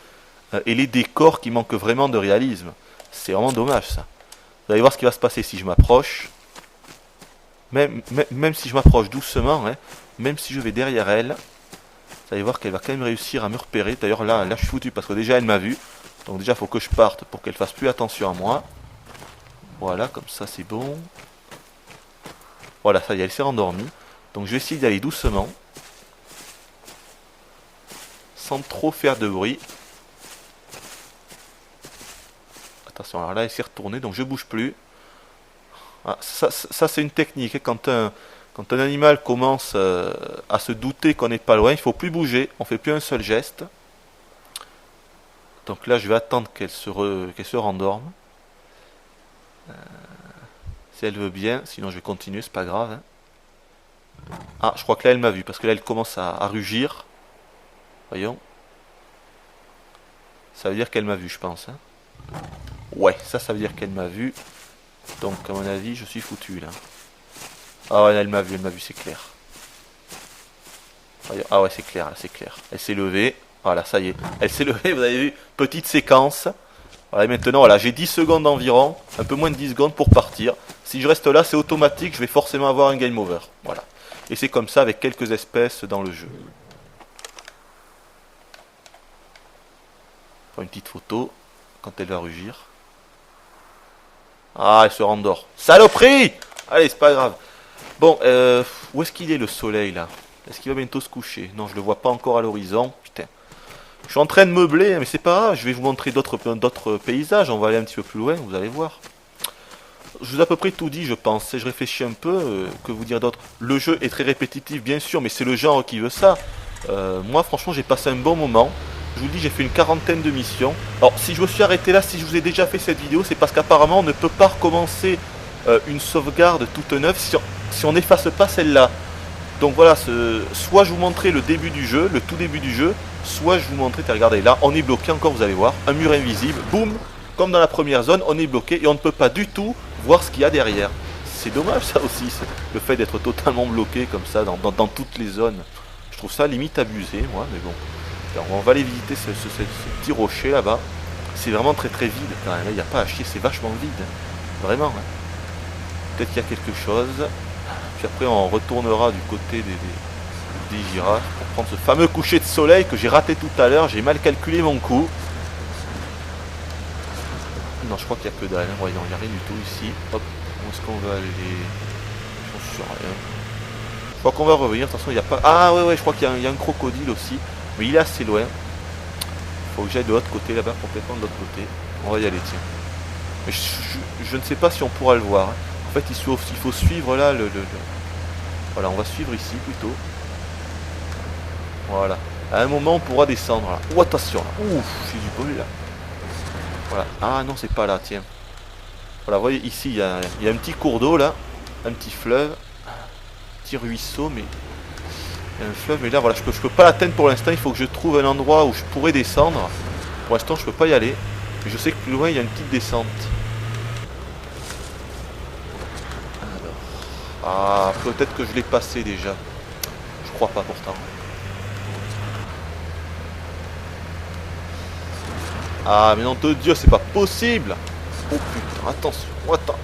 et les décors qui manquent vraiment de réalisme. C'est vraiment dommage ça. Vous allez voir ce qui va se passer si je m'approche. Même si je m'approche doucement, hein, même si je vais derrière elle, vous allez voir qu'elle va quand même réussir à me repérer. D'ailleurs là je suis foutu parce que déjà elle m'a vu. Donc déjà il faut que je parte pour qu'elle fasse plus attention à moi. Voilà, comme ça c'est bon. Voilà, ça y est, elle s'est rendormie. Donc je vais essayer d'aller doucement. Sans trop faire de bruit. Attention, alors là elle s'est retournée, donc je bouge plus. Ah, ça c'est une technique. Quand un animal commence à se douter qu'on n'est pas loin, il ne faut plus bouger. On ne fait plus un seul geste. Donc là je vais attendre qu'elle se rendorme. Si elle veut bien, sinon je vais continuer, c'est pas grave. Hein. Ah, je crois que là elle m'a vu, parce que là elle commence à rugir. Voyons. Ça veut dire qu'elle m'a vu, je pense. Hein. Ouais, ça veut dire qu'elle m'a vu. Donc, à mon avis, je suis foutu là. Ah ouais, elle m'a vu, c'est clair. Ah ouais, c'est clair, là, c'est clair. Elle s'est levée. Voilà, ça y est. Elle s'est levée, vous avez vu. Petite séquence. Voilà, et maintenant, voilà, j'ai 10 secondes environ. Un peu moins de 10 secondes pour partir. Si je reste là, c'est automatique. Je vais forcément avoir un game over. Voilà. Et c'est comme ça avec quelques espèces dans le jeu. Une petite photo quand elle va rugir. Ah, elle se rendort. Saloperie! Allez, c'est pas grave. Bon, où est-ce qu'il est le soleil là? Est-ce qu'il va bientôt se coucher? Non, je le vois pas encore à l'horizon. Putain. Je suis en train de meubler, mais c'est pas grave. Je vais vous montrer d'autres paysages. On va aller un petit peu plus loin, vous allez voir. Je vous ai à peu près tout dit, je pense. Je réfléchis un peu. Que vous dire d'autre? Le jeu est très répétitif, bien sûr, mais c'est le genre qui veut ça. Moi, franchement, j'ai passé un bon moment. Je vous le dis, j'ai fait une quarantaine de missions. Alors, si je me suis arrêté là, si je vous ai déjà fait cette vidéo, c'est parce qu'apparemment, on ne peut pas recommencer une sauvegarde toute neuve si on n'efface pas celle-là. Donc voilà, soit je vous montrais le début du jeu, le tout début du jeu, soit je vous montrais, regardez là, on est bloqué encore, vous allez voir, un mur invisible, boum, comme dans la première zone, on est bloqué et on ne peut pas du tout voir ce qu'il y a derrière. C'est dommage ça aussi, le fait d'être totalement bloqué comme ça dans toutes les zones. Je trouve ça limite abusé, moi, mais bon. Alors, on va aller visiter ce petit rocher là-bas. C'est vraiment très très vide quand même. Il n'y a pas à chier, c'est vachement vide. Vraiment. Hein. Peut-être qu'il y a quelque chose. Puis après on retournera du côté des girafes pour prendre ce fameux coucher de soleil que j'ai raté tout à l'heure. J'ai mal calculé mon coup. Non, je crois qu'il n'y a que dalle. Hein. Ouais, non, il n'y a rien du tout ici. Hop, où est-ce qu'on va aller? Je sais rien. Je crois qu'on va revenir. De toute façon, il n'y a pas... Ah ouais, je crois qu'il y a un crocodile aussi. Mais il est assez loin. Faut que j'aille de l'autre côté là-bas, complètement de l'autre côté. On va y aller, tiens. Mais je ne sais pas si on pourra le voir. Hein. En fait, il faut suivre là Voilà, on va suivre ici plutôt. Voilà. À un moment, on pourra descendre là. Oh, attention là. Ouf, j'ai du bol là. Voilà. Ah non, c'est pas là, tiens. Voilà, vous voyez, ici, il y a un petit cours d'eau là. Un petit fleuve. Un petit ruisseau, mais... Il y a un fleuve, mais là voilà, je peux pas l'atteindre pour l'instant, il faut que je trouve un endroit où je pourrais descendre. Pour l'instant je peux pas y aller. Mais je sais que plus loin il y a une petite descente. Alors. Ah, peut-être que je l'ai passé déjà. Je crois pas pourtant. Ah mais non de Dieu, c'est pas possible. Oh putain, attention, attends.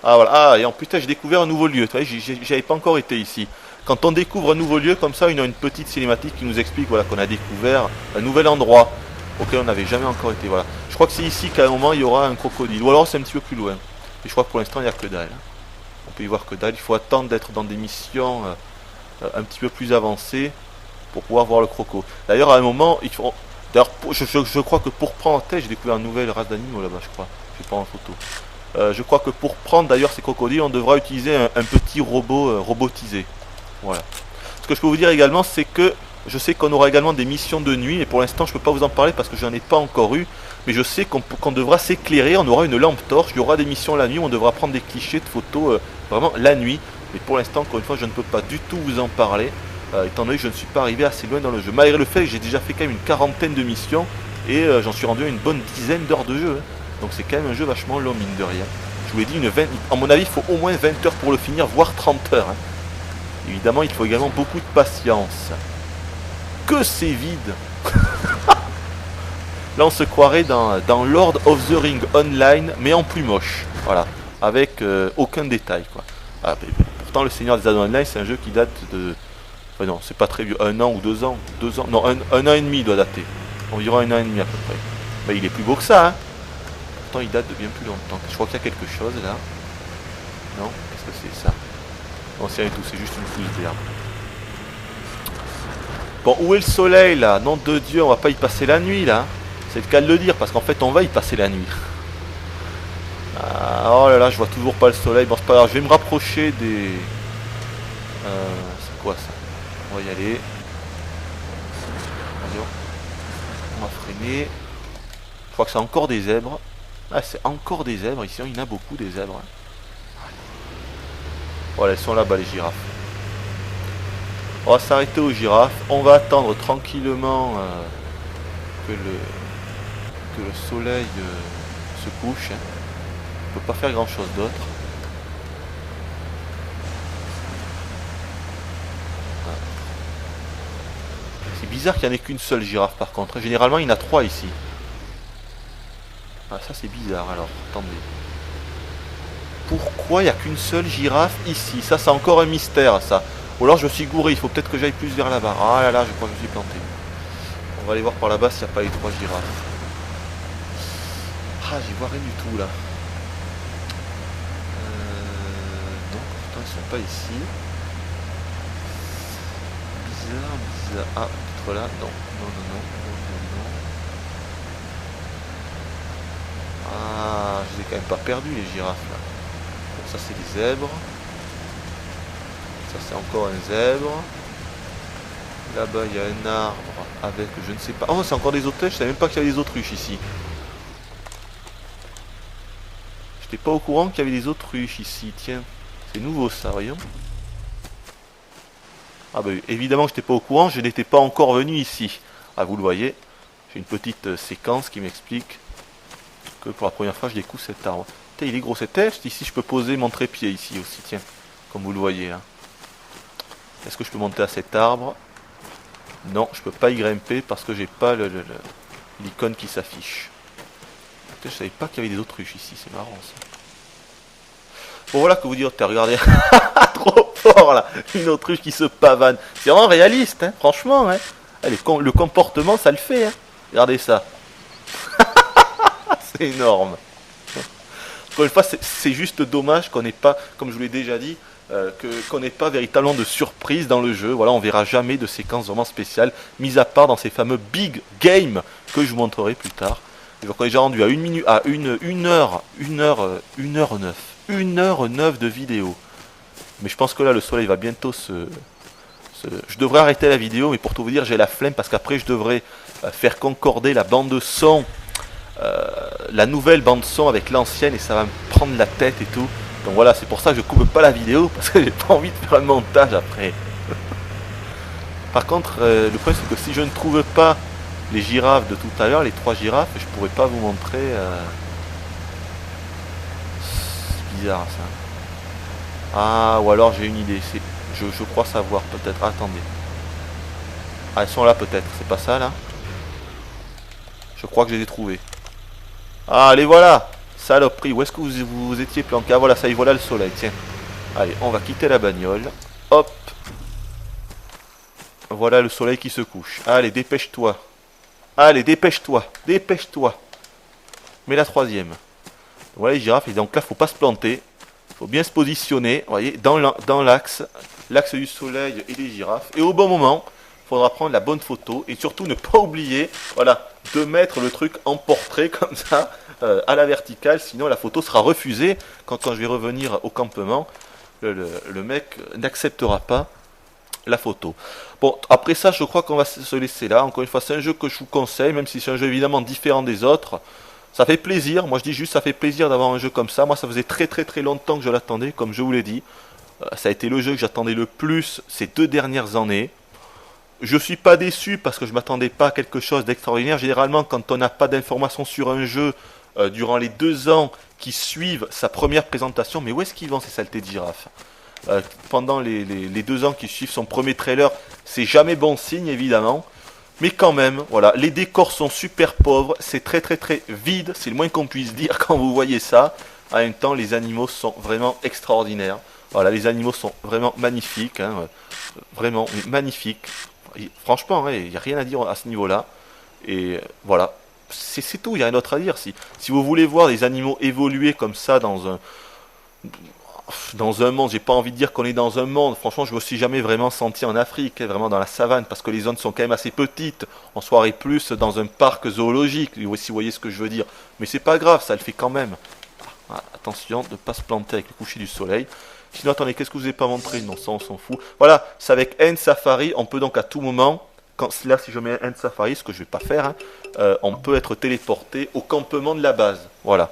Ah voilà, ah et en putain j'ai découvert un nouveau lieu, tu vois, j'avais pas encore été ici. Quand on découvre un nouveau lieu comme ça, on a une petite cinématique qui nous explique voilà, qu'on a découvert un nouvel endroit auquel on n'avait jamais encore été. Voilà. Je crois que c'est ici qu'à un moment il y aura un crocodile. Ou alors c'est un petit peu plus loin. Et je crois que pour l'instant il n'y a que dalle. On peut y voir que dalle. Il faut attendre d'être dans des missions un petit peu plus avancées pour pouvoir voir le croco. D'ailleurs à un moment, il faut... D'ailleurs je crois que pour prendre... J'ai découvert une nouvelle race d'animaux là-bas je crois. Je vais prendre en photo. Je crois que pour prendre d'ailleurs ces crocodiles, on devra utiliser un petit robot robotisé. Voilà. Ce que je peux vous dire également, c'est que je sais qu'on aura également des missions de nuit, et pour l'instant je ne peux pas vous en parler parce que j'en ai pas encore eu, mais je sais qu'on devra s'éclairer, on aura une lampe torche, il y aura des missions la nuit où on devra prendre des clichés de photos vraiment la nuit, mais pour l'instant encore une fois je ne peux pas du tout vous en parler, étant donné que je ne suis pas arrivé assez loin dans le jeu, malgré le fait que j'ai déjà fait quand même une quarantaine de missions, et j'en suis rendu à une bonne dizaine d'heures de jeu, hein. Donc c'est quand même un jeu vachement long mine de rien. Je vous l'ai dit, à mon avis il faut au moins 20 heures pour le finir, voire 30 heures. Hein. Évidemment, il faut également beaucoup de patience. Que c'est vide. Là, on se croirait dans Lord of the Ring Online, mais en plus moche. Voilà, avec aucun détail, quoi. Ah, pourtant, le Seigneur des Anneaux Online, c'est un jeu qui date de... Enfin non, c'est pas très vieux. 1 an ou 2 ans. 2 ans. Non, un an et demi doit dater. Environ 1 an et demi à peu près. Bah, il est plus beau que ça, hein. Pourtant, il date de bien plus longtemps. Je crois qu'il y a quelque chose, là. Non? Qu'est-ce que c'est, ça? Non, c'est rien du tout, c'est juste une pousse d'herbe. Bon, où est le soleil là? Nom de Dieu, on va pas y passer la nuit là. C'est le cas de le dire, parce qu'en fait on va y passer la nuit. Ah, oh là là, je vois toujours pas le soleil. Bon, c'est pas grave, je vais me rapprocher des... c'est quoi ça? On va y aller. Allez, on va freiner. Je crois que c'est encore des zèbres. Ah, c'est encore des zèbres, ici il y en a beaucoup des zèbres. Voilà, elles sont là-bas les girafes. On va s'arrêter aux girafes. On va attendre tranquillement que le soleil se couche. Hein. On peut pas faire grand chose d'autre. C'est bizarre qu'il n'y en ait qu'une seule girafe par contre. Généralement il y en a 3 ici. Ah ça c'est bizarre alors. Attendez. Pourquoi il n'y a qu'une seule girafe ici? Ça c'est encore un mystère ça. Ou alors je me suis gouré, il faut peut-être que j'aille plus vers là-bas. Ah là là, je crois que je suis planté. On va aller voir par là-bas s'il n'y a pas les 3 girafes. Ah, j'y vois rien du tout là. Non, pourtant ils sont pas ici. Bizarre, bizarre. Ah, peut-être là. Non, non, non, non, non, non. Ah, je les ai quand même pas perdus les girafes là. Bon, ça c'est des zèbres. Ça c'est encore un zèbre. Là-bas il y a un arbre avec je ne sais pas. Oh c'est encore des autruches, je savais même pas qu'il y avait des autruches ici. J'étais pas au courant qu'il y avait des autruches ici, tiens. C'est nouveau ça, voyons. Ah bah évidemment que j'étais pas au courant, je n'étais pas encore venu ici. Ah vous le voyez, j'ai une petite séquence qui m'explique que pour la première fois je découvre cet arbre. Putain, il est gros cet test, ici je peux poser mon trépied ici aussi, tiens. Comme vous le voyez là. Est-ce que je peux monter à cet arbre? Non, je peux pas y grimper parce que j'ai pas l'icône qui s'affiche. Je savais pas qu'il y avait des autruches ici, c'est marrant ça. Bon voilà que vous dire, regardez, trop fort là, une autruche qui se pavane. C'est vraiment réaliste, hein, franchement. Hein. Le comportement, ça le fait. Hein. Regardez ça. C'est énorme. Encore une fois, c'est juste dommage qu'on n'ait pas, comme je vous l'ai déjà dit, qu'on n'ait pas véritablement de surprise dans le jeu. Voilà, on verra jamais de séquences vraiment spéciales, mis à part dans ces fameux big games que je vous montrerai plus tard. Et donc on est déjà rendu à 1 minute, à 1h09 de vidéo. Mais je pense que là le soleil va bientôt je devrais arrêter la vidéo, mais pour tout vous dire j'ai la flemme parce qu'après je devrais faire concorder la bande son, la nouvelle bande son avec l'ancienne et ça va me prendre la tête et tout. Donc voilà, c'est pour ça que je coupe pas la vidéo parce que j'ai pas envie de faire un montage après. Par contre, le problème c'est que si je ne trouve pas les girafes de tout à l'heure, les 3 girafes, je pourrais pas vous montrer. C'est bizarre ça. Ah, ou alors j'ai une idée. Je crois savoir peut-être. Ah, attendez. Ah, elles sont là peut-être. C'est pas ça là? Je crois que je les ai trouvées. Ah, les voilà. Saloperie. Où est-ce que vous étiez planqué? Ah, voilà, ça y est, voilà le soleil. Tiens. Allez, on va quitter la bagnole. Hop. Voilà le soleil qui se couche. Allez, dépêche-toi. Allez, dépêche-toi. Dépêche-toi. Mets la troisième. Voilà les girafes. Et donc là, faut pas se planter. Faut bien se positionner. Vous voyez, dans l'axe. L'axe du soleil et des girafes. Et au bon moment, il faudra prendre la bonne photo. Et surtout, ne pas oublier, voilà, de mettre le truc en portrait comme ça, à la verticale. Sinon, la photo sera refusée. Quand je vais revenir au campement, le mec n'acceptera pas la photo. Bon, après ça, je crois qu'on va se laisser là. Encore une fois, c'est un jeu que je vous conseille, même si c'est un jeu évidemment différent des autres. Ça fait plaisir. Moi, je dis juste, ça fait plaisir d'avoir un jeu comme ça. Moi, ça faisait très très très longtemps que je l'attendais, comme je vous l'ai dit. Ça a été le jeu que j'attendais le plus ces 2 dernières années. Je suis pas déçu parce que je m'attendais pas à quelque chose d'extraordinaire. Généralement, quand on n'a pas d'informations sur un jeu durant les 2 ans qui suivent sa première présentation, mais où est-ce qu'ils vont ces saletés de girafes pendant les 2 ans qui suivent son premier trailer, c'est jamais bon signe évidemment. Mais quand même, voilà, les décors sont super pauvres, c'est très très très vide, c'est le moins qu'on puisse dire quand vous voyez ça. En même temps, les animaux sont vraiment extraordinaires. Voilà, les animaux sont vraiment magnifiques, hein, vraiment magnifiques. Franchement, il n'y a rien à dire à ce niveau-là. Et voilà, c'est tout, il n'y a rien d'autre à dire. Si vous voulez voir des animaux évoluer comme ça dans un monde, j'ai pas envie de dire qu'on est dans un monde, franchement je me suis jamais vraiment senti en Afrique, hein, vraiment dans la savane, parce que les zones sont quand même assez petites, on se croirait plus dans un parc zoologique, si vous voyez ce que je veux dire, mais c'est pas grave, ça le fait quand même. Attention de ne pas se planter avec le coucher du soleil. Sinon attendez, qu'est-ce que je vous ai pas montré? Non, ça on s'en fout. Voilà, c'est avec End Safari, on peut donc à tout moment, là si je mets End Safari, ce que je vais pas faire, hein, on peut être téléporté au campement de la base, voilà.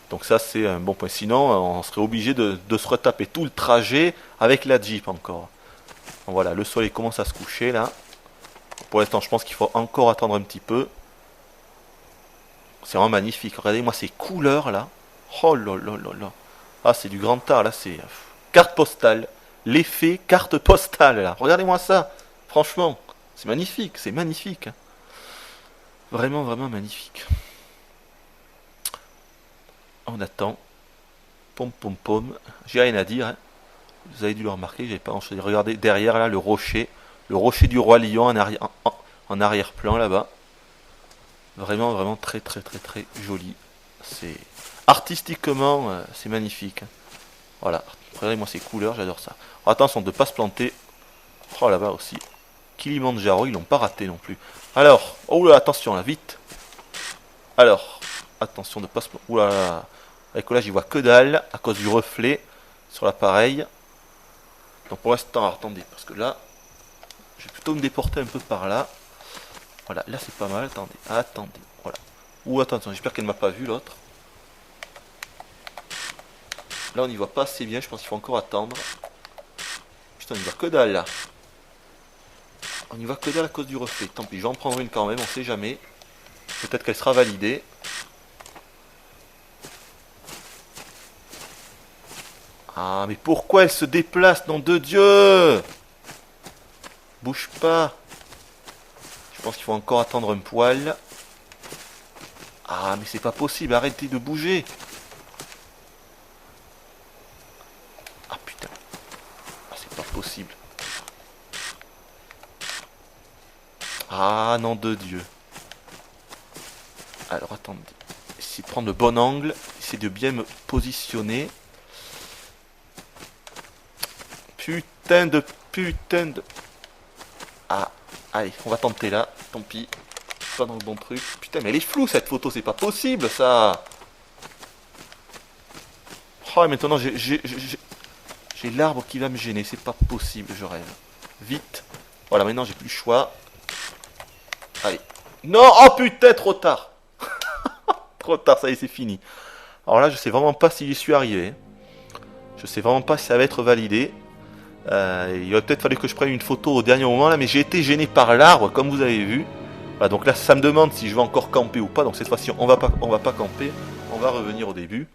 Donc ça c'est un bon point. Sinon on serait obligé de se retaper tout le trajet avec la Jeep encore. Donc voilà, le soleil commence à se coucher là. Pour l'instant je pense qu'il faut encore attendre un petit peu. C'est vraiment magnifique. Regardez-moi ces couleurs là. Oh là là là là. Ah c'est du grand art là, c'est carte postale. L'effet carte postale là. Regardez-moi ça. Franchement, c'est magnifique, c'est magnifique. Vraiment vraiment magnifique. On attend. Pom pom pom. J'ai rien à dire. Hein. Vous avez dû le remarquer. J'avais pas enchaîné. Regardez derrière là le rocher. Le rocher du roi lion en arrière-plan là-bas. Vraiment vraiment très très très très joli. C'est artistiquement c'est magnifique. Voilà. Regardez-moi ces couleurs. J'adore ça. Alors, attention de ne pas se planter. Oh là-bas aussi. Kilimanjaro. Ils l'ont pas raté non plus. Alors. Oh là attention là. Vite. Alors. Attention de ne pas se planter. Ouh là là. Avec là, j'y vois que dalle à cause du reflet sur l'appareil. Donc pour l'instant, attendez, parce que là, je vais plutôt me déporter un peu par là. Voilà, là c'est pas mal. Attendez, attendez, voilà. Ou attention, j'espère qu'elle ne m'a pas vu l'autre. Là, on n'y voit pas assez bien. Je pense qu'il faut encore attendre. Putain, on n'y voit que dalle là. On n'y voit que dalle à cause du reflet. Tant pis, je vais en prendre une quand même. On sait jamais. Peut-être qu'elle sera validée. Ah, mais pourquoi elle se déplace, nom de Dieu? Bouge pas. Je pense qu'il faut encore attendre un poil. Ah, mais c'est pas possible, arrêtez de bouger. Ah, putain. Ah, c'est pas possible. Ah, nom de Dieu. Alors, attendez. Essayez de prendre le bon angle. Essayez de bien me positionner. Putain de... Ah, allez, on va tenter là. Tant pis. Pas dans le bon truc. Putain, mais elle est floue cette photo, c'est pas possible ça. Oh, et maintenant j'ai l'arbre qui va me gêner, c'est pas possible, je rêve. Vite. Voilà, maintenant j'ai plus le choix. Allez. Non, oh putain, trop tard. Trop tard, ça y est, c'est fini. Alors là, je sais vraiment pas si j'y suis arrivé. Je sais vraiment pas si ça va être validé. Il aurait peut-être fallu que je prenne une photo au dernier moment là, mais j'ai été gêné par l'arbre, comme vous avez vu. Voilà, donc là, ça me demande si je vais encore camper ou pas. Donc cette fois-ci, on va pas camper. On va revenir au début.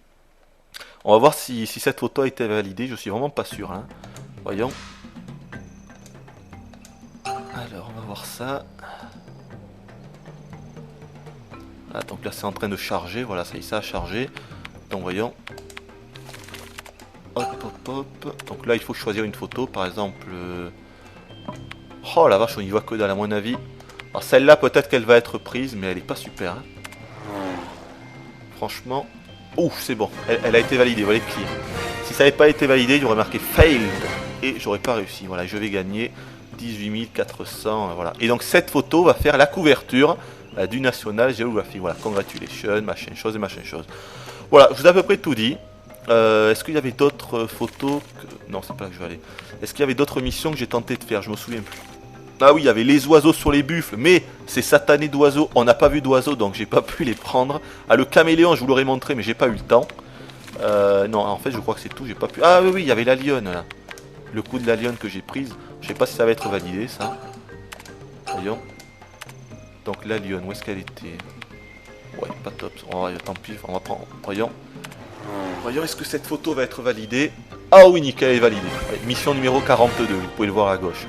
On va voir si cette photo a été validée. Je suis vraiment pas sûr. Hein. Voyons. Alors, on va voir ça. Ah, donc là, c'est en train de charger. Voilà, ça y est, ça a chargé. Donc, voyons. Hop, hop, hop. Donc là, il faut choisir une photo. Par exemple... Oh la vache, on y voit que dalle à mon avis. Alors celle-là, peut-être qu'elle va être prise, mais elle est pas super. Hein. Franchement... Ouf, c'est bon. Elle a été validée, voilà, clear. Si ça n'avait pas été validé, il y aurait marqué failed. Et j'aurais pas réussi. Voilà, je vais gagner 18 400. Voilà. Et donc cette photo va faire la couverture du National Geographic. Voilà, congratulations, machin chose et machin chose. Voilà, je vous ai à peu près tout dit. Est-ce qu'il y avait d'autres photos que... Non, c'est pas là que je vais aller. Est-ce qu'il y avait d'autres missions que j'ai tenté de faire? Je me souviens plus. Ah oui, il y avait les oiseaux sur les buffles, mais c'est satané d'oiseaux. On n'a pas vu d'oiseaux, donc j'ai pas pu les prendre. Ah, le caméléon, je vous l'aurais montré, mais j'ai pas eu le temps. Non, en fait, je crois que c'est tout. J'ai pas pu. Ah oui, oui, il y avait la lionne là. Le coup de la lionne que j'ai prise. Je sais pas si ça va être validé, ça. Voyons. Donc la lionne, où est-ce qu'elle était? Ouais, pas top. Tant pis, on va prendre. Voyons. Voyons, est-ce que cette photo va être validée? Ah oui, nickel, elle est validée. Ouais, mission numéro 42, vous pouvez le voir à gauche.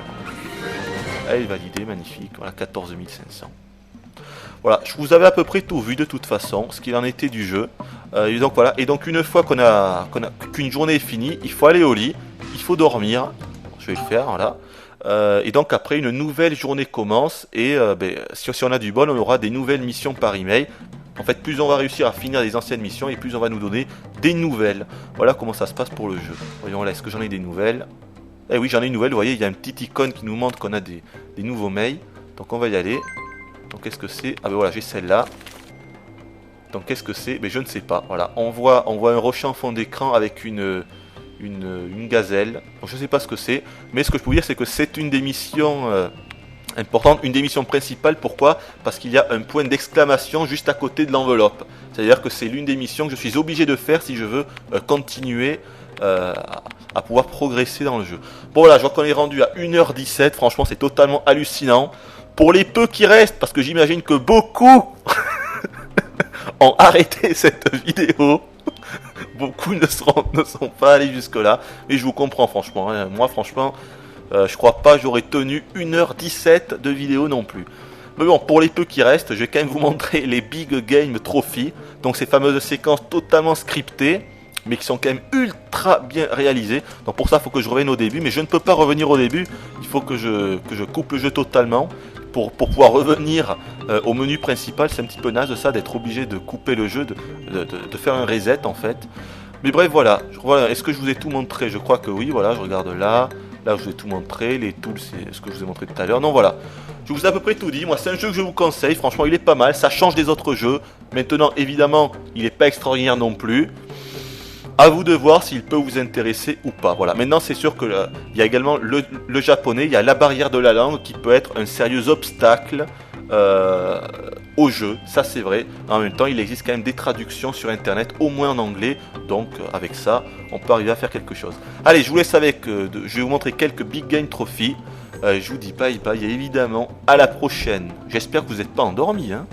Elle est validée, magnifique. Voilà, 14 500. Voilà, je vous avais à peu près tout vu de toute façon, ce qu'il en était du jeu. Et donc voilà, et donc une fois qu'une journée est finie, il faut aller au lit, il faut dormir. Je vais le faire, voilà. Et donc après, une nouvelle journée commence, et si on a du bol, on aura des nouvelles missions par email. En fait, plus on va réussir à finir les anciennes missions, et plus on va nous donner des nouvelles. Voilà comment ça se passe pour le jeu. Voyons là, est-ce que j'en ai des nouvelles? Eh oui, j'en ai une nouvelle, vous voyez, il y a une petite icône qui nous montre qu'on a des nouveaux mails. Donc on va y aller. Donc qu'est-ce que c'est? Ah ben voilà, j'ai celle-là. Donc qu'est-ce que c'est? Ben je ne sais pas. Voilà, on voit un rocher en fond d'écran avec une gazelle. Donc je ne sais pas ce que c'est. Mais ce que je peux vous dire, c'est que c'est une des missions importantes, une des missions principales. Pourquoi? Parce qu'il y a un point d'exclamation juste à côté de l'enveloppe. C'est-à-dire que c'est l'une des missions que je suis obligé de faire si je veux continuer à pouvoir progresser dans le jeu. Bon voilà, je vois qu'on est rendu à 1h17. Franchement, c'est totalement hallucinant. Pour les peu qui restent, parce que j'imagine que beaucoup ont arrêté cette vidéo. Beaucoup ne sont pas allés jusque là. Mais je vous comprends franchement. Hein. Moi franchement, je crois pas que j'aurais tenu 1h17 de vidéo non plus. Mais bon, pour les peu qui restent, je vais quand même vous montrer les Big Game Trophy. Donc ces fameuses séquences totalement scriptées, mais qui sont quand même ultra bien réalisées. Donc pour ça, il faut que je revienne au début. Mais je ne peux pas revenir au début. Il faut que je coupe le jeu totalement. Pour pouvoir revenir au menu principal. C'est un petit peu naze ça, d'être obligé de couper le jeu, de faire un reset en fait. Mais bref, voilà. Est-ce que je vous ai tout montré? Je crois que oui, voilà, je regarde là. Là, je vous ai tout montré. Les tools, c'est ce que je vous ai montré tout à l'heure. Non, voilà. Je vous ai à peu près tout dit. Moi, c'est un jeu que je vous conseille. Franchement, il est pas mal. Ça change des autres jeux. Maintenant, évidemment, il n'est pas extraordinaire non plus. À vous de voir s'il peut vous intéresser ou pas. Voilà. Maintenant, c'est sûr que il y a également le japonais. Il y a la barrière de la langue qui peut être un sérieux obstacle au jeu. Ça, c'est vrai. En même temps, il existe quand même des traductions sur Internet, au moins en anglais. Donc, avec ça, on peut arriver à faire quelque chose. Allez, je vous laisse avec... je vais vous montrer quelques Big Game Trophy. Je vous dis bye bye et évidemment, à la prochaine. J'espère que vous n'êtes pas endormis, hein.